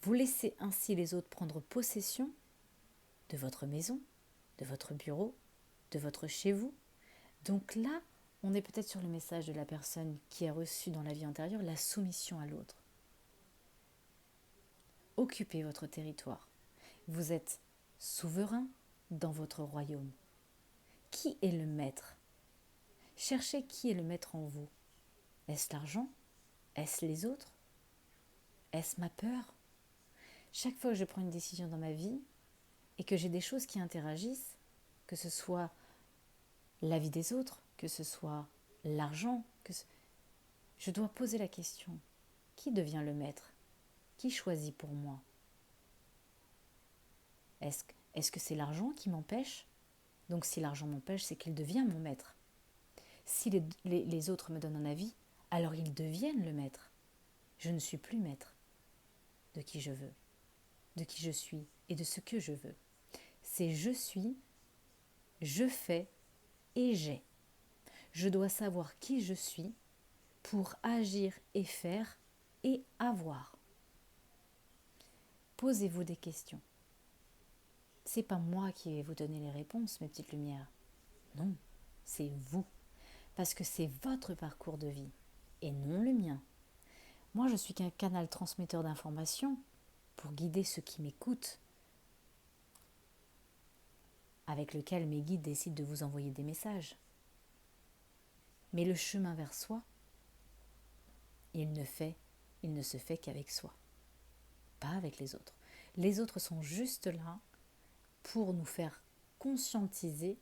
Vous laissez ainsi les autres prendre possession de votre maison, de votre bureau, de votre chez vous. Donc là, on est peut-être sur le message de la personne qui a reçu dans la vie antérieure la soumission à l'autre. Occupez votre territoire. Vous êtes souverain dans votre royaume. Qui est le maître ? Cherchez qui est le maître en vous. Est-ce l'argent? Est-ce les autres? Est-ce ma peur? Chaque fois que je prends une décision dans ma vie et que j'ai des choses qui interagissent, que ce soit la vie des autres, que ce soit l'argent, je dois poser la question. Qui devient le maître? Qui choisit pour moi? Est-ce que c'est l'argent qui m'empêche? Donc si l'argent m'empêche, c'est qu'il devient mon maître. Si les autres me donnent un avis, alors ils deviennent le maître. Je ne suis plus maître de qui je veux, de qui je suis et de ce que je veux. C'est je suis, je fais et j'ai. Je dois savoir qui je suis pour agir et faire et avoir. Posez-vous des questions. C'est pas moi qui vais vous donner les réponses, mes petites lumières. Non, c'est vous. Parce que c'est votre parcours de vie et non le mien. Moi, je suis qu'un canal transmetteur d'informations pour guider ceux qui m'écoutent, avec lequel mes guides décident de vous envoyer des messages. Mais le chemin vers soi, il ne se fait qu'avec soi, pas avec les autres. Les autres sont juste là pour nous faire conscientiser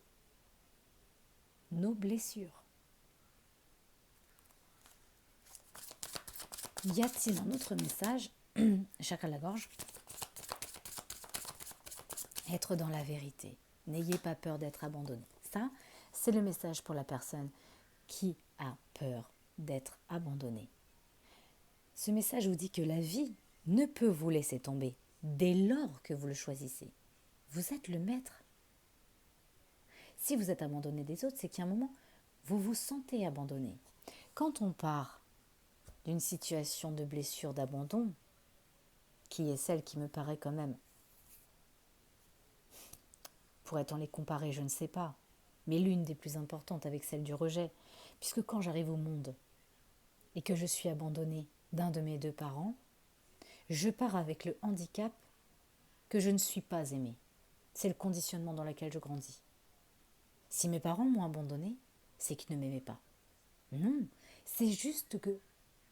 nos blessures. Y a-t-il un autre message? Chakra de la gorge. Être dans la vérité. N'ayez pas peur d'être abandonné. Ça, c'est le message pour la personne qui a peur d'être abandonnée. Ce message vous dit que la vie ne peut vous laisser tomber dès lors que vous le choisissez. Vous êtes le maître. Si vous êtes abandonné des autres, c'est qu'à un moment, vous vous sentez abandonné. Quand on part d'une situation de blessure, d'abandon, qui est celle qui me paraît quand même, pourrait-on les comparer, je ne sais pas, mais l'une des plus importantes avec celle du rejet, puisque quand j'arrive au monde et que je suis abandonnée d'un de mes deux parents, je pars avec le handicap que je ne suis pas aimée. C'est le conditionnement dans lequel je grandis. Si mes parents m'ont abandonnée, c'est qu'ils ne m'aimaient pas. Non, c'est juste que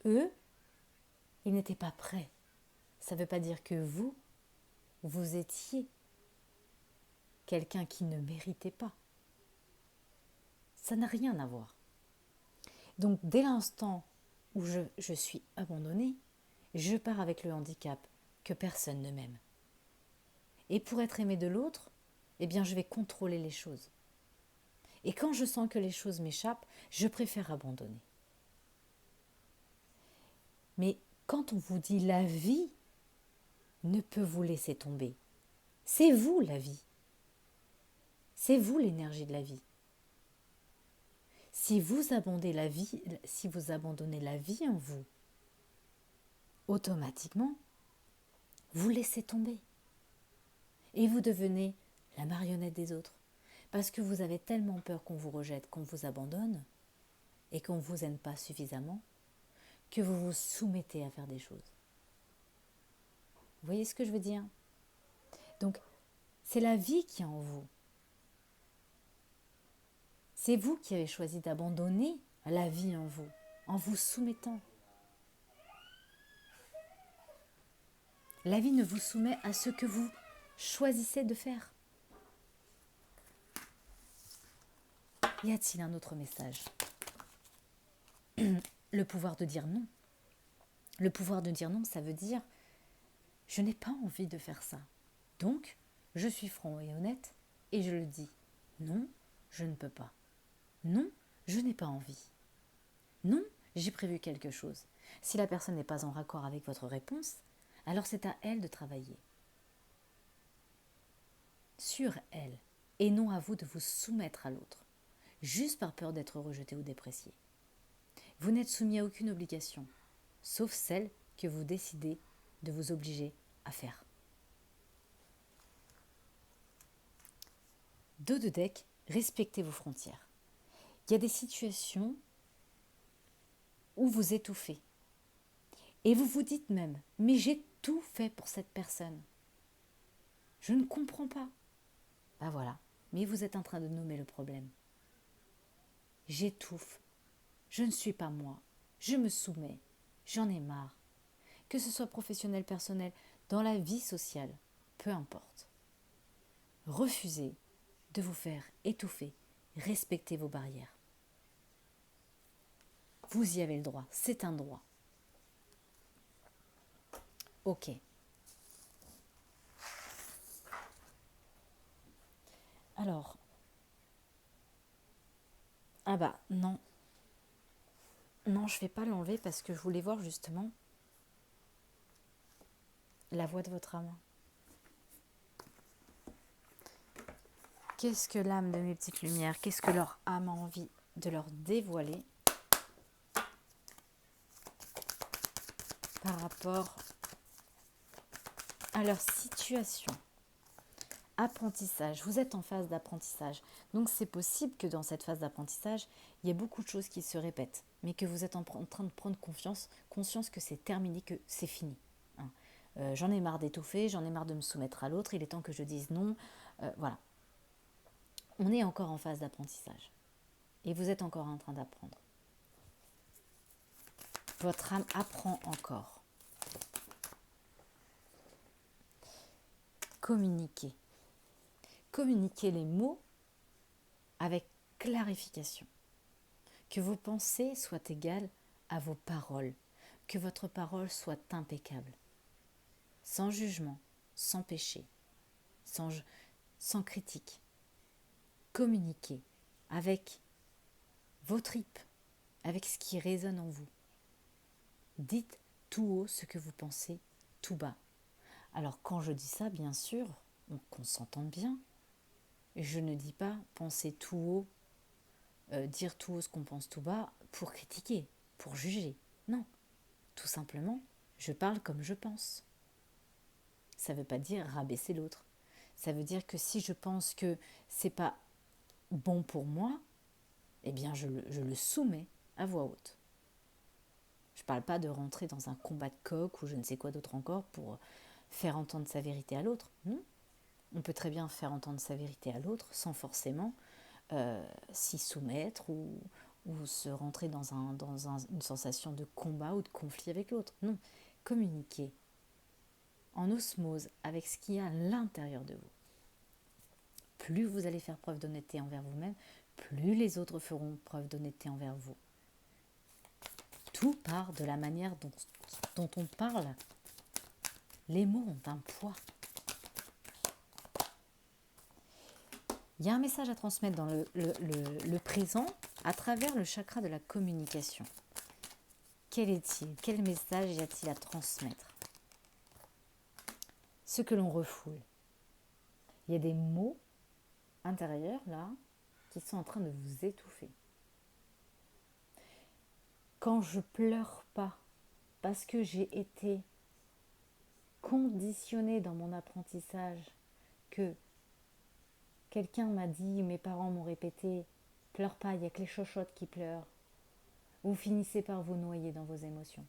eux, ils n'étaient pas prêts. Ça ne veut pas dire que vous étiez quelqu'un qui ne méritait pas. Ça n'a rien à voir. Donc dès l'instant où je suis abandonnée, je pars avec le handicap que personne ne m'aime. Et pour être aimée de l'autre, eh bien je vais contrôler les choses. Et quand je sens que les choses m'échappent, je préfère abandonner. Mais quand on vous dit la vie ne peut vous laisser tomber, c'est vous la vie. C'est vous l'énergie de la vie. Si vous abandonnez la vie en vous, automatiquement, vous laissez tomber. Et vous devenez la marionnette des autres. Parce que vous avez tellement peur qu'on vous rejette, qu'on vous abandonne, et qu'on ne vous aime pas suffisamment, que vous vous soumettez à faire des choses. Vous voyez ce que je veux dire? Donc, c'est la vie qui est en vous. C'est vous qui avez choisi d'abandonner la vie en vous soumettant. La vie ne vous soumet à ce que vous choisissez de faire. Y a-t-il un autre message? Le pouvoir de dire non. Le pouvoir de dire non, ça veut dire je n'ai pas envie de faire ça. Donc, je suis franc et honnête et je le dis. Non, je ne peux pas. Non, je n'ai pas envie. Non, j'ai prévu quelque chose. Si la personne n'est pas en raccord avec votre réponse, alors c'est à elle de travailler. Sur elle, et non à vous de vous soumettre à l'autre, juste par peur d'être rejeté ou déprécié. Vous n'êtes soumis à aucune obligation, sauf celle que vous décidez de vous obliger à faire. Dos de deck, respectez vos frontières. Il y a des situations où vous étouffez. Et vous vous dites même, mais j'ai tout fait pour cette personne. Je ne comprends pas. Ben voilà, mais vous êtes en train de nommer le problème. j'étouffe, je ne suis pas moi, je me soumets, j'en ai marre. Que ce soit professionnel, personnel, dans la vie sociale, peu importe. Refusez de vous faire étouffer, respectez vos barrières. Vous y avez le droit, c'est un droit. Ok. Alors, ah bah non, non, je vais pas l'enlever parce que je voulais voir justement la voix de votre âme. Qu'est-ce que l'âme de mes petites lumières, qu'est-ce que leur âme a envie de leur dévoiler par rapport à leur situation. Apprentissage, vous êtes en phase d'apprentissage. Donc c'est possible que dans cette phase d'apprentissage, il y ait beaucoup de choses qui se répètent, mais que vous êtes en train de prendre conscience que c'est terminé, que c'est fini. Hein. J'en ai marre d'étouffer, j'en ai marre de me soumettre à l'autre, il est temps que je dise non. Voilà. On est encore en phase d'apprentissage. Et vous êtes encore en train d'apprendre. Votre âme apprend encore. Communiquer. Communiquer les mots avec clarification. Que vos pensées soient égales à vos paroles. Que votre parole soit impeccable. Sans jugement, sans péché, sans critique. Communiquez avec vos tripes, avec ce qui résonne en vous. Dites tout haut ce que vous pensez tout bas. Alors quand je dis ça, bien sûr, qu'on s'entende bien, je ne dis pas penser tout haut, dire tout haut ce qu'on pense tout bas pour critiquer, pour juger. Non, tout simplement, je parle comme je pense. Ça ne veut pas dire rabaisser l'autre. Ça veut dire que si je pense que c'est pas bon pour moi, eh bien je le soumets à voix haute. Je ne parle pas de rentrer dans un combat de coq ou je ne sais quoi d'autre encore pour faire entendre sa vérité à l'autre. Non. On peut très bien faire entendre sa vérité à l'autre sans forcément s'y soumettre ou se rentrer dans une sensation de combat ou de conflit avec l'autre. Non, communiquer en osmose avec ce qu'il y a à l'intérieur de vous. Plus vous allez faire preuve d'honnêteté envers vous-même, plus les autres feront preuve d'honnêteté envers vous. Tout part de la manière dont on parle. Les mots ont un poids. Il y a un message à transmettre dans le présent à travers le chakra de la communication. Quel est-il? Quel message y a-t-il à transmettre? Ce que l'on refoule. Il y a des mots intérieurs, là, qui sont en train de vous étouffer. Quand je pleure pas, parce que j'ai été conditionnée dans mon apprentissage, que quelqu'un m'a dit, mes parents m'ont répété, pleure pas, il n'y a que les chochottes qui pleurent. Vous finissez par vous noyer dans vos émotions.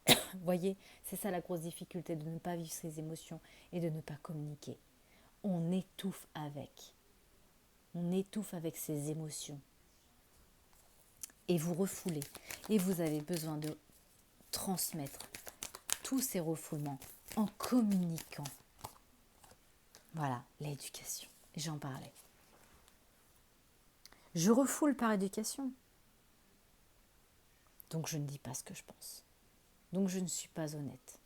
Vous voyez, c'est ça la grosse difficulté de ne pas vivre ses émotions et de ne pas communiquer. On étouffe avec. On étouffe avec ses émotions. Et vous refoulez. Et vous avez besoin de transmettre tous ces refoulements en communiquant. Voilà, l'éducation. J'en parlais. Je refoule par éducation. Donc je ne dis pas ce que je pense. Donc je ne suis pas honnête.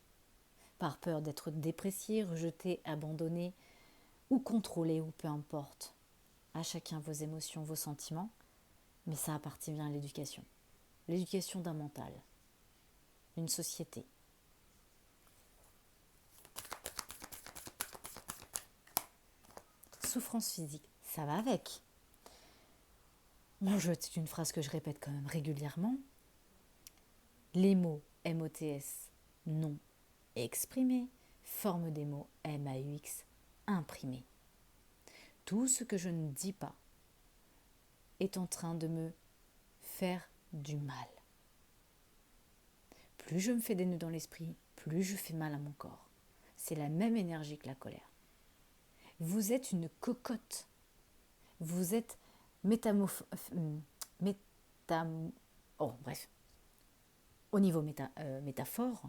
Par peur d'être dépréciée, rejetée, abandonnée ou contrôlée, ou peu importe. À chacun vos émotions, vos sentiments. Mais ça appartient bien à l'éducation. L'éducation d'un mental. Une société. Souffrance physique, ça va avec. Bon, c'est une phrase que je répète quand même régulièrement. Les mots MOTS, non exprimés, forme des mots MAUX, imprimés. Tout ce que je ne dis pas est en train de me faire du mal. Plus je me fais des nœuds dans l'esprit, plus je fais mal à mon corps. C'est la même énergie que la colère. Vous êtes une cocotte. Vous êtes métam... Oh, bref. Au niveau métaphore,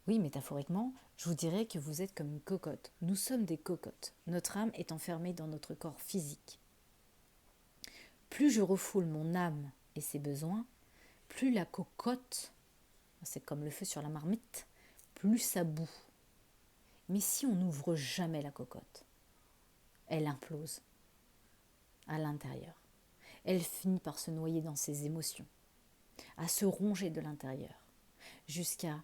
oui, métaphoriquement, je vous dirais que vous êtes comme une cocotte. Nous sommes des cocottes. Notre âme est enfermée dans notre corps physique. Plus je refoule mon âme et ses besoins, plus la cocotte, c'est comme le feu sur la marmite, plus ça bout. Mais si on n'ouvre jamais la cocotte, elle implose à l'intérieur. Elle finit par se noyer dans ses émotions, à se ronger de l'intérieur, jusqu'à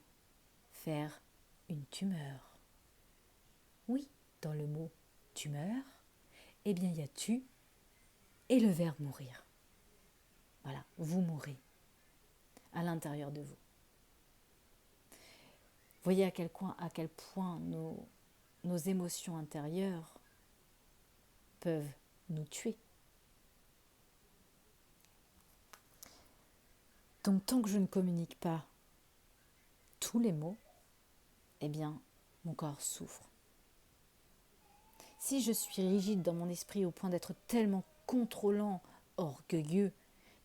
faire une tumeur. Oui, dans le mot tumeur, eh bien il y a tu et le verbe mourir. Voilà, vous mourrez à l'intérieur de vous. Voyez à quel point nos émotions intérieures peuvent nous tuer. Donc tant que je ne communique pas tous les mots, eh bien mon corps souffre. Si je suis rigide dans mon esprit au point d'être tellement contrôlant, orgueilleux,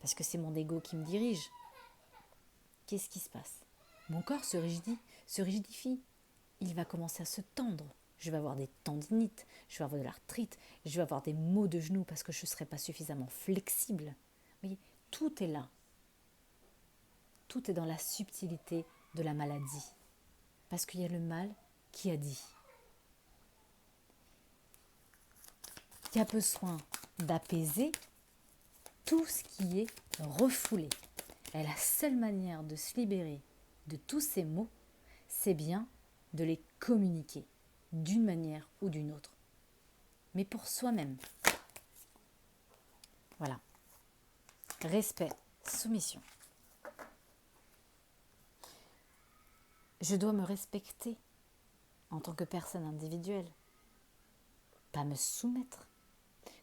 parce que c'est mon ego qui me dirige, qu'est-ce qui se passe? Mon corps se rigidifie. Il va commencer à se tendre. Je vais avoir des tendinites, je vais avoir de l'arthrite, je vais avoir des maux de genoux parce que je ne serai pas suffisamment flexible. Vous voyez, tout est là. Tout est dans la subtilité de la maladie. Parce qu'il y a le mal qui a dit. Il y a besoin d'apaiser tout ce qui est refoulé. Et la seule manière de se libérer de tous ces mots, c'est bien de les communiquer d'une manière ou d'une autre. Mais pour soi-même. Voilà. Respect, soumission. Je dois me respecter en tant que personne individuelle. Pas me soumettre.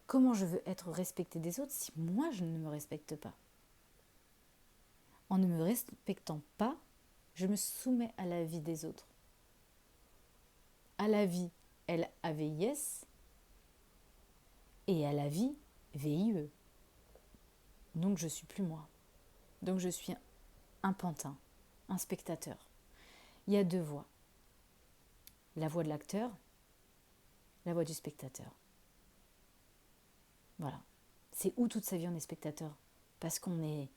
Comment je veux être respectée des autres si moi je ne me respecte pas? En ne me respectant pas, je me soumets à la vie des autres. À la vie L-A-V-I-S et à la vie V-I-E. Donc je ne suis plus moi. Donc je suis un pantin, un spectateur. Il y a deux voix. La voix de l'acteur, la voix du spectateur. Voilà. C'est où toute sa vie on est spectateur. Parce qu'on est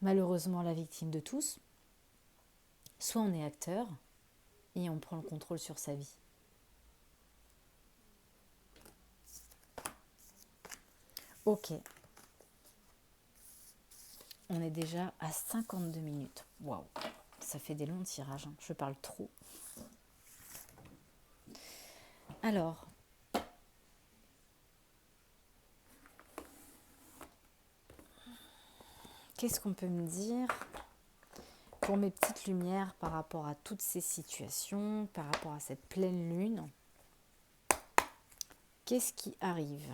malheureusement la victime de tous. Soit on est acteur et on prend le contrôle sur sa vie. Ok. On est déjà à 52 minutes. Waouh, ça fait des longs tirages, hein. Je parle trop. Alors, qu'est-ce qu'on peut me dire pour mes petites lumières par rapport à toutes ces situations, par rapport à cette pleine lune? Qu'est-ce qui arrive?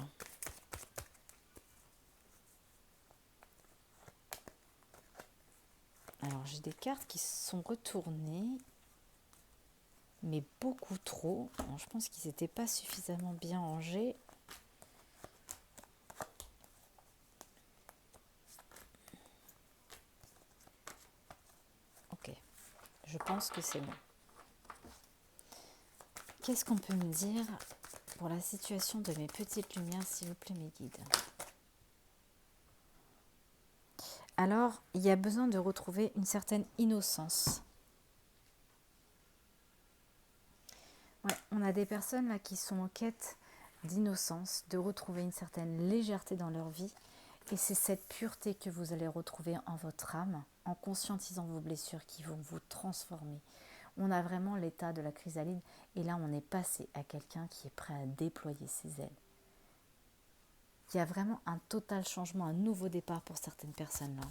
Alors, j'ai des cartes qui se sont retournées, mais beaucoup trop. Alors, je pense qu'ils n'étaient pas suffisamment bien rangés. Ok, je pense que c'est bon. Qu'est-ce qu'on peut me dire pour la situation de mes petites lumières, s'il vous plaît, mes guides? Alors, il y a besoin de retrouver une certaine innocence. Ouais, on a des personnes là qui sont en quête d'innocence, de retrouver une certaine légèreté dans leur vie. Et c'est cette pureté que vous allez retrouver en votre âme, en conscientisant vos blessures qui vont vous transformer. On a vraiment l'état de la chrysalide et là on est passé à quelqu'un qui est prêt à déployer ses ailes. Il y a vraiment un total changement, un nouveau départ pour certaines personnes là.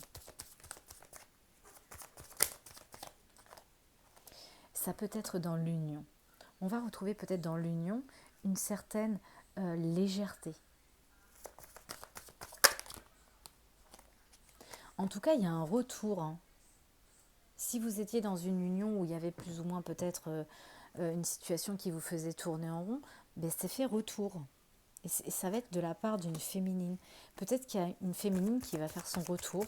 Ça peut être dans l'union. On va retrouver peut-être dans l'union une certaine légèreté. En tout cas, il y a un retour. Hein. Si vous étiez dans une union où il y avait plus ou moins peut-être une situation qui vous faisait tourner en rond, ben c'est fait retour. Et ça va être de la part d'une féminine. Peut-être qu'il y a une féminine qui va faire son retour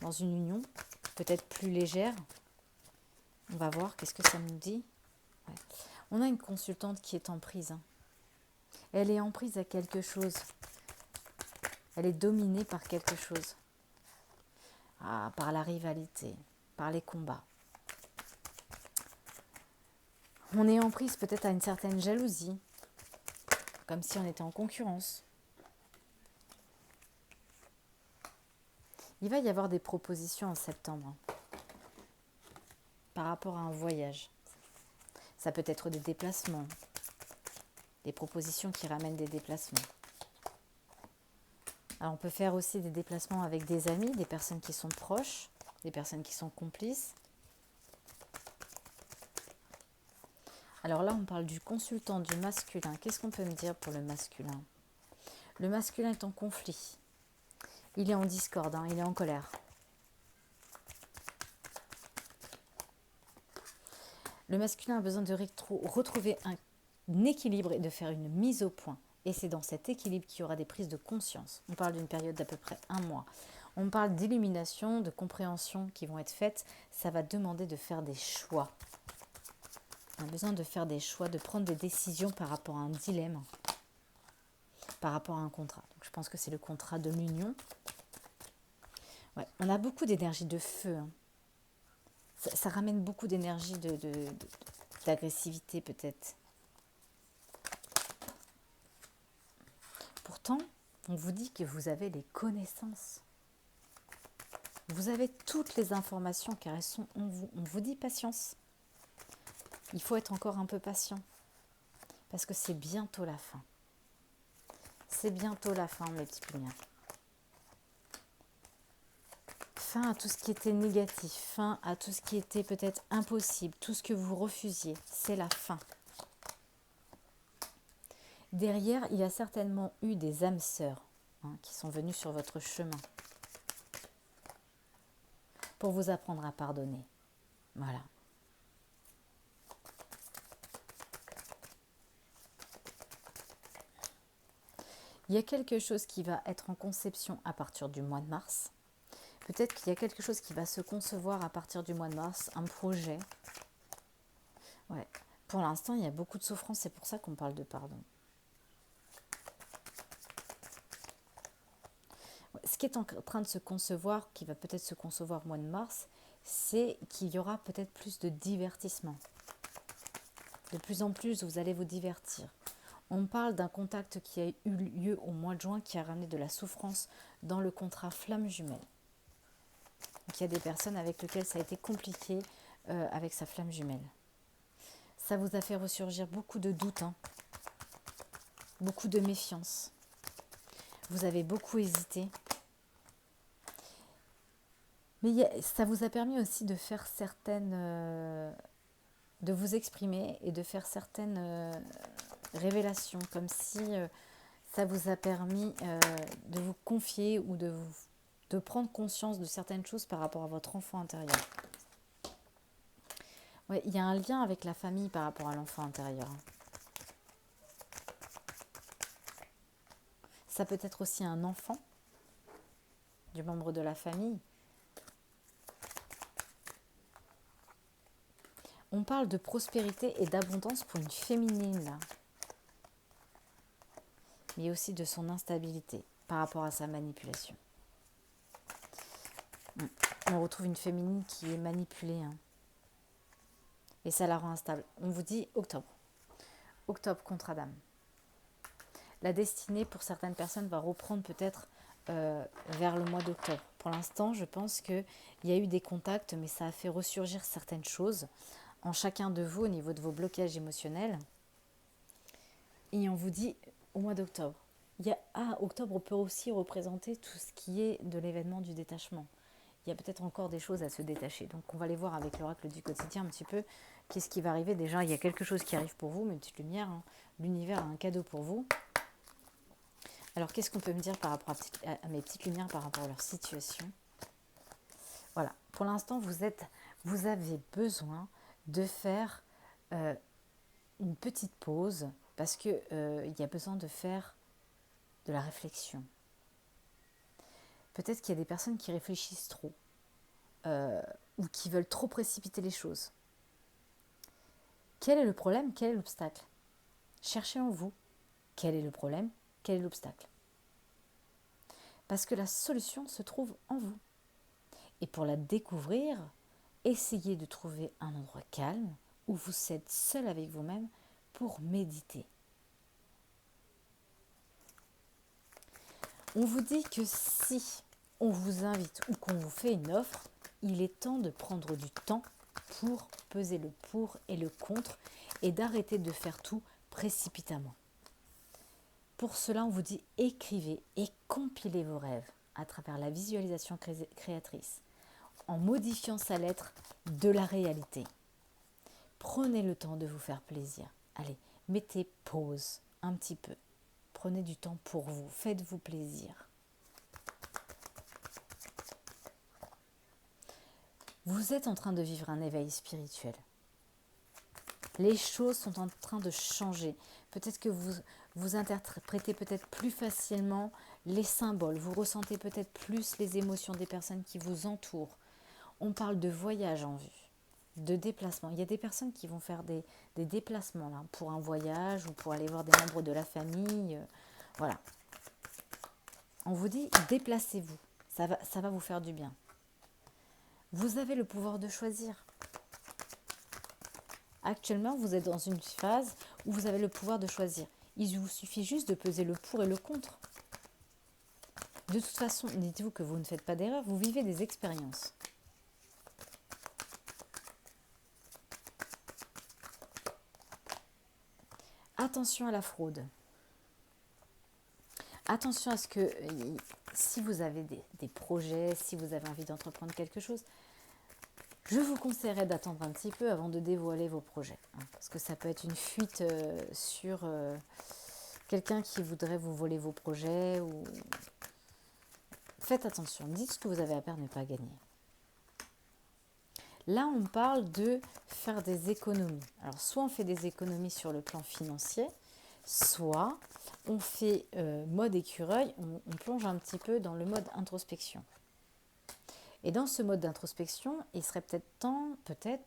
dans une union, peut-être plus légère. On va voir, qu'est-ce que ça nous dit. Ouais. On a une consultante qui est en prise. Elle est en prise à quelque chose. Elle est dominée par quelque chose. Par la rivalité, par les combats. On est en prise peut-être à une certaine jalousie, comme si on était en concurrence. Il va y avoir des propositions en septembre par rapport à un voyage. Ça peut être des déplacements, des propositions qui ramènent des déplacements. Alors on peut faire aussi des déplacements avec des amis, des personnes qui sont proches, des personnes qui sont complices. Alors là, on parle du consultant, du masculin. Qu'est-ce qu'on peut me dire pour le masculin? Le masculin est en conflit. Il est en discorde, il est en colère. Le masculin a besoin de retrouver un équilibre et de faire une mise au point. Et c'est dans cet équilibre qu'il y aura des prises de conscience. On parle d'une période d'à peu près 1 mois. On parle d'illumination, de compréhension qui vont être faites. Ça va demander de faire des choix. On a besoin de faire des choix, de prendre des décisions par rapport à un dilemme, par rapport à un contrat. Donc, je pense que c'est le contrat de l'union. Ouais, on a beaucoup d'énergie de feu. Ça ramène beaucoup d'énergie d'agressivité peut-être. Pourtant, on vous dit que vous avez les connaissances. Vous avez toutes les informations car elles sont en vous. On vous dit patience. Il faut être encore un peu patient parce que c'est bientôt la fin. C'est bientôt la fin, mes petits lumières. Fin à tout ce qui était négatif, fin à tout ce qui était peut-être impossible, tout ce que vous refusiez, c'est la fin. Derrière, il y a certainement eu des âmes sœurs qui sont venues sur votre chemin pour vous apprendre à pardonner. Voilà. Il y a quelque chose qui va être en conception à partir du mois de mars. Peut-être qu'il y a quelque chose qui va se concevoir à partir du mois de mars, un projet. Ouais. Pour l'instant, il y a beaucoup de souffrance, c'est pour ça qu'on parle de pardon. Ce qui est en train de se concevoir, qui va peut-être se concevoir au mois de mars, c'est qu'il y aura peut-être plus de divertissement. De plus en plus, vous allez vous divertir. On parle d'un contact qui a eu lieu au mois de juin, qui a ramené de la souffrance dans le contrat flamme jumelle. Donc, il y a des personnes avec lesquelles ça a été compliqué avec sa flamme jumelle. Ça vous a fait ressurgir beaucoup de doutes, beaucoup de méfiance. Vous avez beaucoup hésité. Mais ça vous a permis aussi de faire certaines... de vous exprimer et de faire certaines révélations, comme si ça vous a permis de vous confier ou de prendre conscience de certaines choses par rapport à votre enfant intérieur. Ouais, il y a un lien avec la famille par rapport à l'enfant intérieur. Ça peut être aussi un enfant du membre de la famille. On parle de prospérité et d'abondance pour une féminine, là. Mais aussi de son instabilité par rapport à sa manipulation. On retrouve une féminine qui est manipulée. Et ça la rend instable. On vous dit octobre. Octobre, contrat d'âme. La destinée pour certaines personnes va reprendre peut-être vers le mois d'octobre. Pour l'instant, je pense qu'il y a eu des contacts, mais ça a fait ressurgir certaines choses en chacun de vous au niveau de vos blocages émotionnels. Et on vous dit au mois d'octobre. Octobre peut aussi représenter tout ce qui est de l'événement du détachement. Il y a peut-être encore des choses à se détacher. Donc on va les voir avec l'oracle du quotidien un petit peu. Qu'est-ce qui va arriver? Déjà, il y a quelque chose qui arrive pour vous, mes petites lumières. L'univers a un cadeau pour vous. Alors, qu'est-ce qu'on peut me dire par rapport à mes petites lumières par rapport à leur situation? Voilà. Pour l'instant, vous avez besoin de faire une petite pause parce que il y a besoin de faire de la réflexion. Peut-être qu'il y a des personnes qui réfléchissent trop ou qui veulent trop précipiter les choses. Quel est le problème? Quel est l'obstacle? Cherchez en vous. Quel est le problème? Quel est l'obstacle? Parce que la solution se trouve en vous. Et pour la découvrir, essayez de trouver un endroit calme où vous êtes seul avec vous-même pour méditer. On vous dit que si on vous invite ou qu'on vous fait une offre, il est temps de prendre du temps pour peser le pour et le contre et d'arrêter de faire tout précipitamment. Pour cela, on vous dit écrivez et compilez vos rêves à travers la visualisation créatrice, en modifiant sa lettre de la réalité. Prenez le temps de vous faire plaisir. Allez, mettez pause un petit peu. Prenez du temps pour vous, faites-vous plaisir. Vous êtes en train de vivre un éveil spirituel. Les choses sont en train de changer. Peut-être que vous interprétez peut-être plus facilement les symboles. Vous ressentez peut-être plus les émotions des personnes qui vous entourent. On parle de voyage en vue, de déplacement. Il y a des personnes qui vont faire des déplacements là, pour un voyage ou pour aller voir des membres de la famille. Voilà. On vous dit déplacez-vous. Ça va vous faire du bien. Vous avez le pouvoir de choisir. Actuellement, vous êtes dans une phase où vous avez le pouvoir de choisir. Il vous suffit juste de peser le pour et le contre. De toute façon, dites-vous que vous ne faites pas d'erreur, vous vivez des expériences. Attention à la fraude. Attention à ce que, si vous avez des projets, si vous avez envie d'entreprendre quelque chose, je vous conseillerais d'attendre un petit peu avant de dévoiler vos projets. Parce que ça peut être une fuite sur quelqu'un qui voudrait vous voler vos projets. Ou... Faites attention, dites ce que vous avez à perdre, ne pas gagner. Là, on parle de faire des économies. Alors, soit on fait des économies sur le plan financier, soit on fait mode écureuil, on plonge un petit peu dans le mode introspection. Et dans ce mode d'introspection, il serait peut-être temps,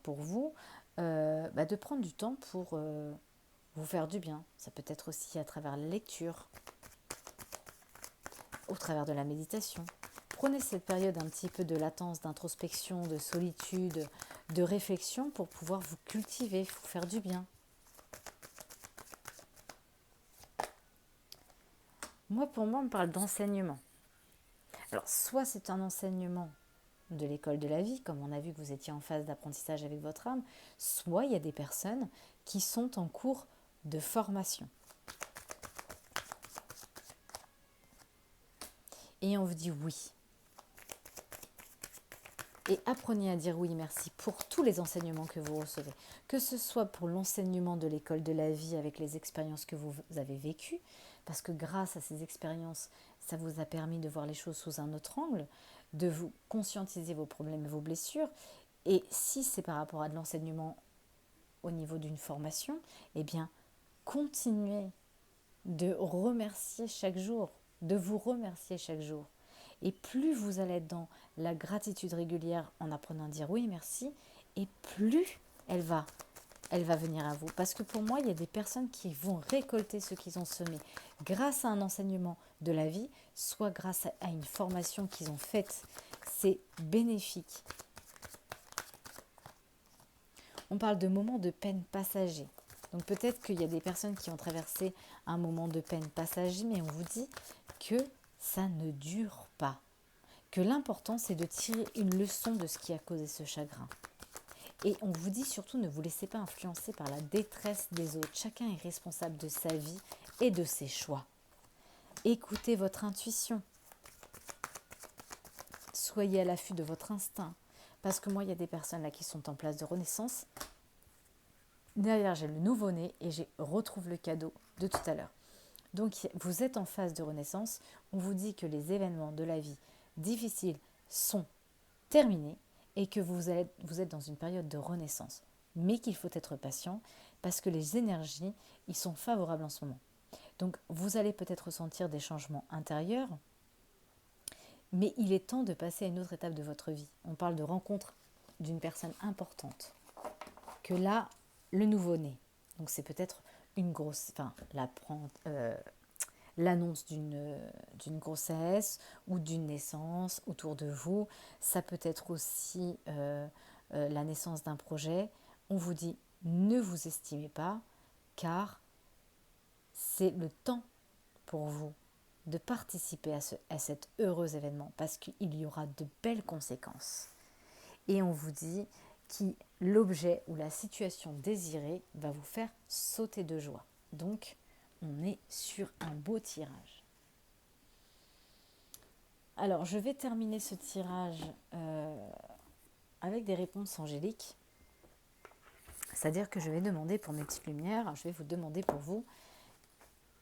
pour vous, de prendre du temps pour vous faire du bien. Ça peut être aussi à travers la lecture, au travers de la méditation. Prenez cette période un petit peu de latence, d'introspection, de solitude, de réflexion pour pouvoir vous cultiver, vous faire du bien. Pour moi, on parle d'enseignement. Alors, soit c'est un enseignement de l'école de la vie, comme on a vu que vous étiez en phase d'apprentissage avec votre âme, soit il y a des personnes qui sont en cours de formation. Et on vous dit oui. Et apprenez à dire oui merci pour tous les enseignements que vous recevez. Que ce soit pour l'enseignement de l'école de la vie avec les expériences que vous avez vécues, parce que grâce à ces expériences, ça vous a permis de voir les choses sous un autre angle, de vous conscientiser vos problèmes et vos blessures. Et si c'est par rapport à de l'enseignement au niveau d'une formation, eh bien, continuez de remercier chaque jour, de vous remercier chaque jour. Et plus vous allez être dans la gratitude régulière en apprenant à dire oui, merci, et plus elle va venir à vous. Parce que pour moi, il y a des personnes qui vont récolter ce qu'ils ont semé grâce à un enseignement de la vie, soit grâce à une formation qu'ils ont faite. C'est bénéfique. On parle de moments de peine passager. Donc peut-être qu'il y a des personnes qui ont traversé un moment de peine passager, mais on vous dit que ça ne dure pas. Que l'important, c'est de tirer une leçon de ce qui a causé ce chagrin. Et on vous dit surtout, ne vous laissez pas influencer par la détresse des autres. Chacun est responsable de sa vie et de ses choix. Écoutez votre intuition. Soyez à l'affût de votre instinct. Parce que moi, il y a des personnes là qui sont en place de renaissance. Derrière, j'ai le nouveau-né et j'ai retrouve le cadeau de tout à l'heure. Donc, vous êtes en phase de renaissance. On vous dit que les événements de la vie difficiles sont terminés et que vous êtes dans une période de renaissance. Mais qu'il faut être patient. parce que les énergies, ils sont favorables en ce moment. Donc, vous allez peut-être ressentir des changements intérieurs, mais il est temps de passer à une autre étape de votre vie. On parle de rencontre d'une personne importante. Que là, le nouveau-né, donc c'est peut-être une grosse, enfin, l'annonce d'une grossesse ou d'une naissance autour de vous. Ça peut être aussi la naissance d'un projet. On vous dit, ne vous estimez pas, car c'est le temps pour vous de participer à cet heureux événement, parce qu'il y aura de belles conséquences. Et on vous dit que l'objet ou la situation désirée va vous faire sauter de joie. Donc, on est sur un beau tirage. Alors, je vais terminer ce tirage avec des réponses angéliques. C'est-à-dire que je vais demander pour mes petites lumières, je vais vous demander pour vous,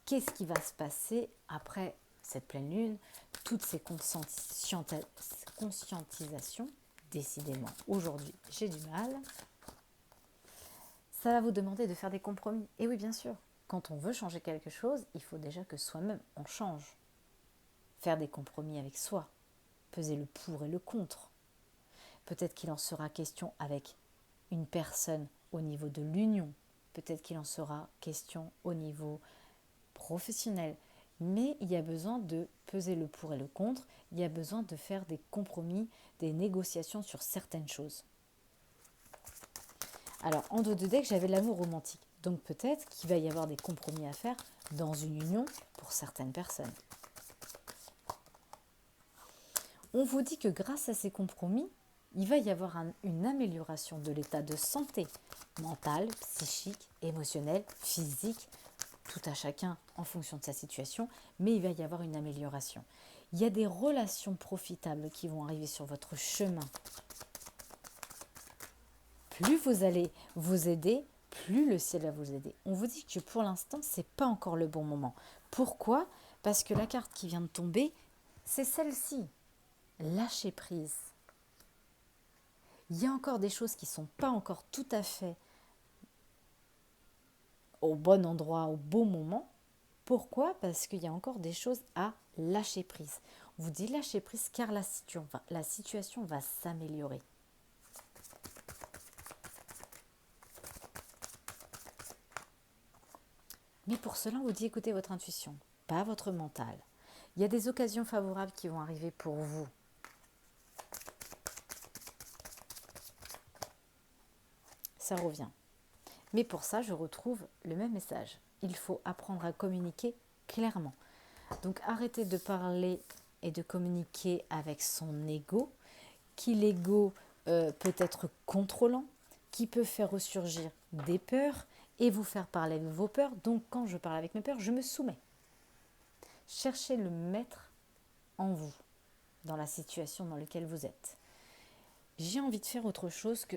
qu'est-ce qui va se passer après cette pleine lune, toutes ces conscientisations. Décidément, aujourd'hui, j'ai du mal. Ça va vous demander de faire des compromis. Et oui, bien sûr, quand on veut changer quelque chose, il faut déjà que soi-même, on change. Faire des compromis avec soi. Peser le pour et le contre. Peut-être qu'il en sera question avec une personne au niveau de l'union. Peut-être qu'il en sera question au niveau professionnel. Mais il y a besoin de peser le pour et le contre. Il y a besoin de faire des compromis, des négociations sur certaines choses. Alors, en dos de deck, j'avais l'amour romantique. Donc peut-être qu'il va y avoir des compromis à faire dans une union pour certaines personnes. On vous dit que grâce à ces compromis, il va y avoir une amélioration de l'état de santé mentale, psychique, émotionnelle, physique, tout à chacun en fonction de sa situation, mais il va y avoir une amélioration. Il y a des relations profitables qui vont arriver sur votre chemin. Plus vous allez vous aider, plus le ciel va vous aider. On vous dit que pour l'instant, ce n'est pas encore le bon moment. Pourquoi ? Parce que la carte qui vient de tomber, c'est celle-ci. Lâcher prise. Il y a encore des choses qui ne sont pas encore tout à fait au bon endroit, au bon moment. Pourquoi ? Parce qu'il y a encore des choses à lâcher prise. On vous dit lâcher prise car la situation va s'améliorer. Mais pour cela, on vous dit écoutez votre intuition, pas votre mental. Il y a des occasions favorables qui vont arriver pour vous. Ça revient. Mais pour ça, je retrouve le même message. Il faut apprendre à communiquer clairement. Donc arrêtez de parler et de communiquer avec son ego, qui l'ego peut être contrôlant, qui peut faire ressurgir des peurs et vous faire parler avec vos peurs. Donc quand je parle avec mes peurs, je me soumets. Cherchez le maître en vous, dans la situation dans laquelle vous êtes. J'ai envie de faire autre chose que...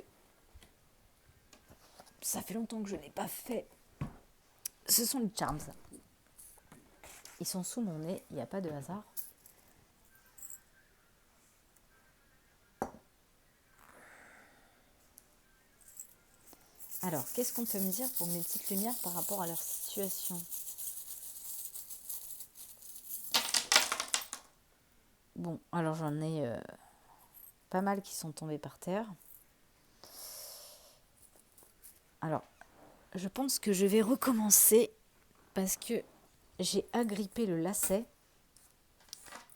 Ça fait longtemps que je n'ai pas fait. Ce sont les charms. Ils sont sous mon nez, il n'y a pas de hasard. Alors, qu'est-ce qu'on peut me dire pour mes petites lumières par rapport à leur situation ? Bon, alors j'en ai pas mal qui sont tombés par terre. Alors, je pense que je vais recommencer parce que j'ai agrippé le lacet.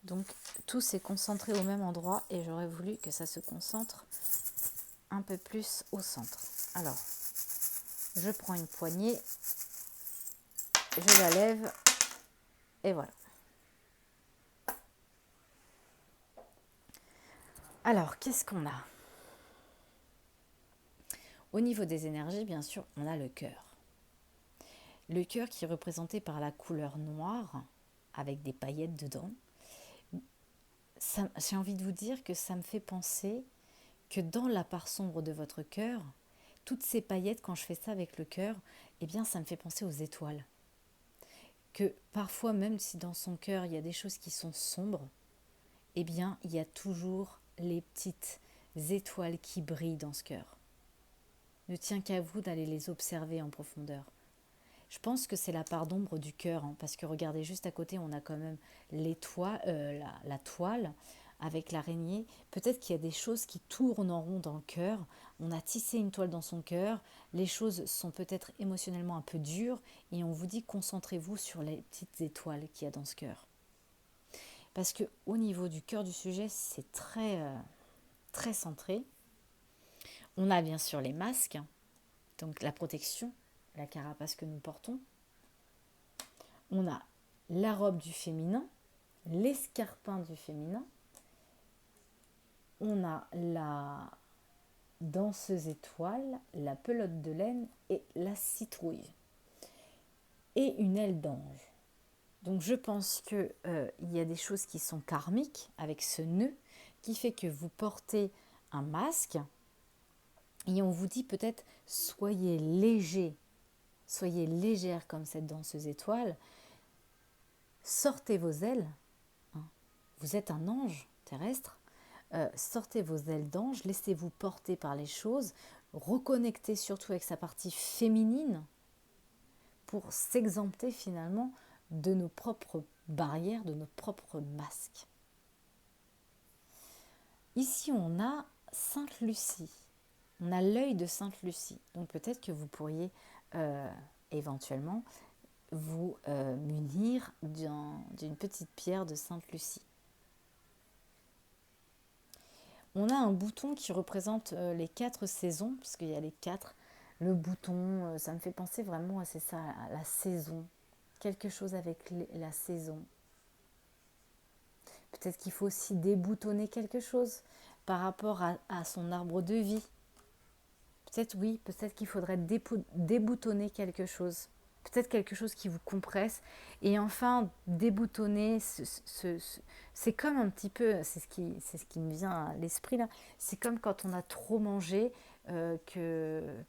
Donc, tout s'est concentré au même endroit et j'aurais voulu que ça se concentre un peu plus au centre. Alors, je prends une poignée, je la lève et voilà. Alors, qu'est-ce qu'on a ? Au niveau des énergies, bien sûr, on a le cœur. Le cœur qui est représenté par la couleur noire avec des paillettes dedans. J'ai envie de vous dire que ça me fait penser que dans la part sombre de votre cœur, toutes ces paillettes, quand je fais ça avec le cœur, eh bien, ça me fait penser aux étoiles. Que parfois, même si dans son cœur, il y a des choses qui sont sombres, eh bien, il y a toujours les petites étoiles qui brillent dans ce cœur. Ne tient qu'à vous d'aller les observer en profondeur. Je pense que c'est la part d'ombre du cœur, hein, parce que regardez, juste à côté, on a quand même la toile avec l'araignée. Peut-être qu'il y a des choses qui tournent en rond dans le cœur. On a tissé une toile dans son cœur. Les choses sont peut-être émotionnellement un peu dures et on vous dit concentrez-vous sur les petites étoiles qu'il y a dans ce cœur. Parce que au niveau du cœur du sujet, c'est très centré. On a bien sûr les masques, donc la protection, la carapace que nous portons. On a la robe du féminin, l'escarpin du féminin. On a la danseuse étoile, la pelote de laine et la citrouille. Et une aile d'ange. Donc je pense qu'il y a des choses qui sont karmiques avec ce nœud qui fait que vous portez un masque et on vous dit peut-être soyez léger, soyez légère comme cette danseuse étoile, sortez vos ailes, hein. Vous êtes un ange terrestre, sortez vos ailes d'ange, laissez-vous porter par les choses, reconnectez surtout avec sa partie féminine pour s'exempter finalement de nos propres barrières, de nos propres masques. Ici, on a Sainte Lucie. On a l'œil de Sainte Lucie. Donc peut-être que vous pourriez éventuellement vous munir d'une petite pierre de Sainte Lucie. On a un bouton qui représente les 4 saisons, parce qu'il y a les 4. Le bouton, ça me fait penser vraiment à, c'est ça, à la saison. Quelque chose avec la saison. Peut-être qu'il faut aussi déboutonner quelque chose par rapport à son arbre de vie. Peut-être oui, peut-être qu'il faudrait déboutonner quelque chose. Peut-être quelque chose qui vous compresse. Et enfin, déboutonner, c'est comme un petit peu, c'est ce qui me vient à l'esprit là, c'est comme quand on a trop mangé, que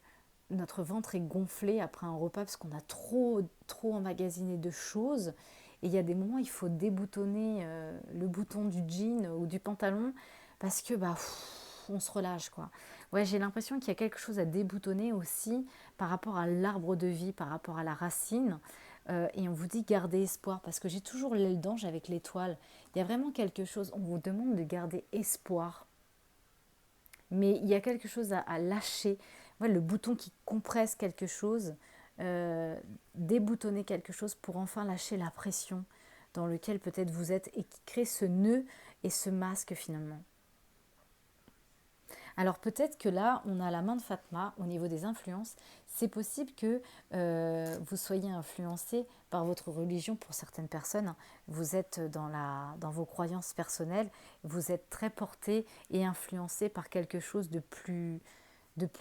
notre ventre est gonflé après un repas parce qu'on a trop emmagasiné de choses. Et il y a des moments, il faut déboutonner le bouton du jean ou du pantalon parce que on se relâche quoi. Ouais, j'ai l'impression qu'il y a quelque chose à déboutonner aussi par rapport à l'arbre de vie, par rapport à la racine. Et on vous dit garder espoir parce que j'ai toujours l'aile d'ange avec l'étoile. Il y a vraiment quelque chose, on vous demande de garder espoir. Mais il y a quelque chose à lâcher. Ouais, le bouton qui compresse quelque chose, déboutonner quelque chose pour enfin lâcher la pression dans lequel peut-être vous êtes et qui crée ce nœud et ce masque finalement. Alors peut-être que là, on a la main de Fatma au niveau des influences. C'est possible que vous soyez influencé par votre religion pour certaines personnes. Vous êtes dans vos croyances personnelles, vous êtes très porté et influencé par quelque chose de plus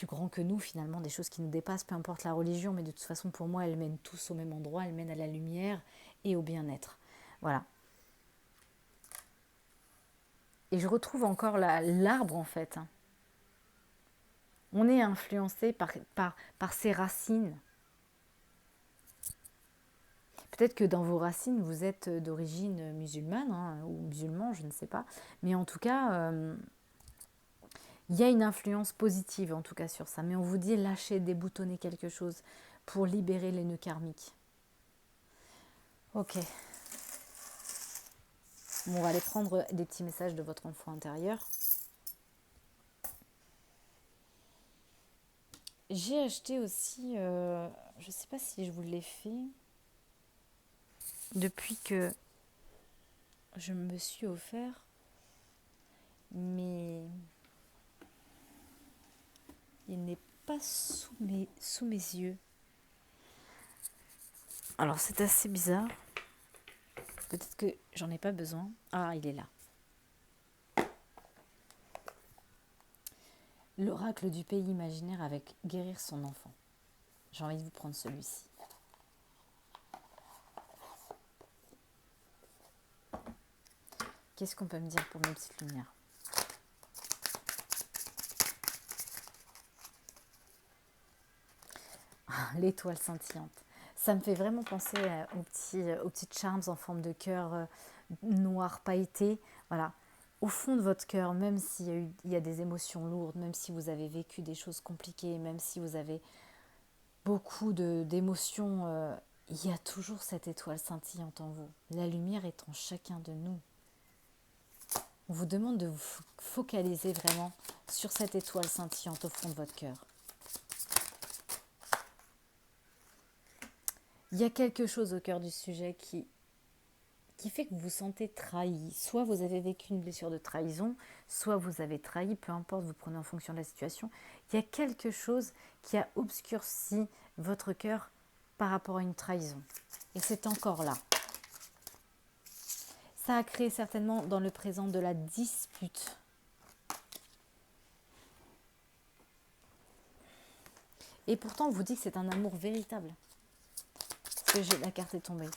grand que nous finalement, des choses qui nous dépassent, peu importe la religion, mais de toute façon pour moi, elles mènent tous au même endroit, elles mènent à la lumière et au bien-être. Voilà. Et je retrouve encore l'arbre en fait. On est influencé par ses racines. Peut-être que dans vos racines, vous êtes d'origine musulmane hein, ou musulman, je ne sais pas. Mais en tout cas, il y a une influence positive en tout cas sur ça. Mais on vous dit lâcher, déboutonner quelque chose pour libérer les nœuds karmiques. Ok. Bon, on va aller prendre des petits messages de votre enfant intérieur. J'ai acheté aussi, je ne sais pas si je vous l'ai fait, depuis que je me suis offert, mais il n'est pas sous mes yeux. Alors c'est assez bizarre. Peut-être que j'en ai pas besoin. Ah, il est là. L'oracle du pays imaginaire avec guérir son enfant. J'ai envie de vous prendre celui-ci. Qu'est-ce qu'on peut me dire pour mes petites lumières? L'étoile scintillante. Ça me fait vraiment penser aux petits charms en forme de cœur noir pailleté. Voilà. au fond de votre cœur, même il y a des émotions lourdes, même si vous avez vécu des choses compliquées, même si vous avez beaucoup d'émotions, il y a toujours cette étoile scintillante en vous. La lumière est en chacun de nous. On vous demande de vous focaliser vraiment sur cette étoile scintillante au fond de votre cœur. Il y a quelque chose au cœur du sujet qui fait que vous vous sentez trahi. Soit vous avez vécu une blessure de trahison, soit vous avez trahi, peu importe, vous prenez en fonction de la situation. Il y a quelque chose qui a obscurci votre cœur par rapport à une trahison. Et c'est encore là. Ça a créé certainement dans le présent de la dispute. Et pourtant, on vous dit que c'est un amour véritable. Parce que la carte est tombée.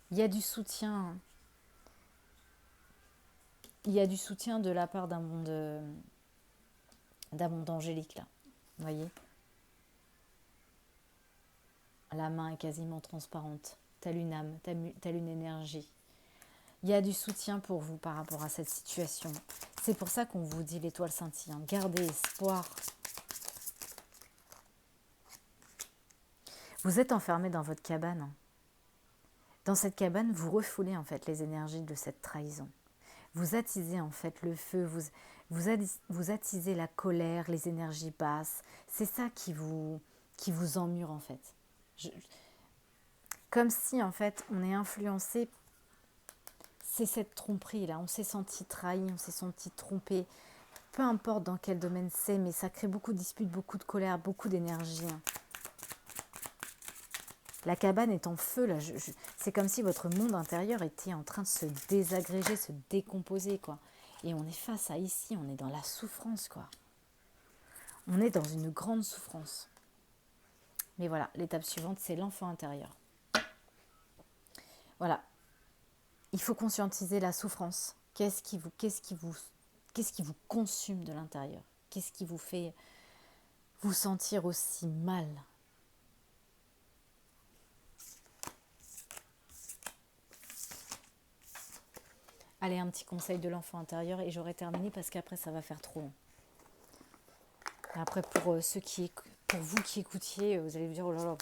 Il y a du soutien. Il y a du soutien de la part d'un monde angélique, là. Vous voyez ? La main est quasiment transparente. Telle une âme, telle une énergie. Il y a du soutien pour vous par rapport à cette situation. C'est pour ça qu'on vous dit l'étoile scintillante. Gardez espoir. Vous êtes enfermé dans votre cabane. Dans cette cabane, vous refoulez en fait les énergies de cette trahison. Vous attisez en fait le feu, vous attisez la colère, les énergies basses. C'est ça qui vous emmure en fait. Comme si en fait on est influencé, c'est cette tromperie là, on s'est senti trahi, on s'est senti trompé. Peu importe dans quel domaine c'est, mais ça crée beaucoup de disputes, beaucoup de colère, beaucoup d'énergie. La cabane est en feu, là. C'est comme si votre monde intérieur était en train de se désagréger, se décomposer, quoi. Et on est face à ici, on est dans la souffrance, quoi. On est dans une grande souffrance. Mais voilà, l'étape suivante, c'est l'enfant intérieur. Voilà. Il faut conscientiser la souffrance. Qu'est-ce qui vous consume de l'intérieur? Qu'est-ce qui vous fait vous sentir aussi mal? Allez, un petit conseil de l'enfant intérieur et j'aurai terminé parce qu'après ça va faire trop long. Et après pour vous qui écoutiez, vous allez vous dire oh là là,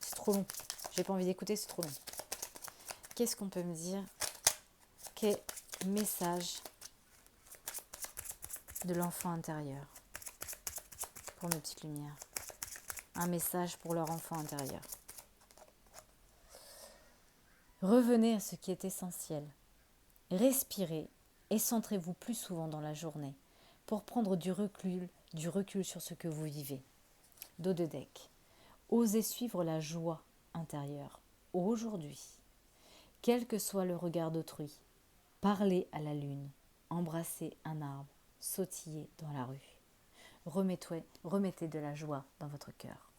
c'est trop long. J'ai pas envie d'écouter, c'est trop long. Qu'est-ce qu'on peut me dire? Quel message de l'enfant intérieur pour mes petites lumières? Un message pour leur enfant intérieur. Revenez à ce qui est essentiel. Respirez et centrez-vous plus souvent dans la journée pour prendre du recul sur ce que vous vivez. Dos de deck. Osez suivre la joie intérieure aujourd'hui. Quel que soit le regard d'autrui, parlez à la lune, embrassez un arbre, sautillez dans la rue. Remettez de la joie dans votre cœur.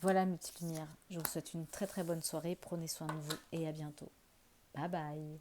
Voilà mes petites lumières, je vous souhaite une très très bonne soirée, prenez soin de vous et à bientôt. Bye bye.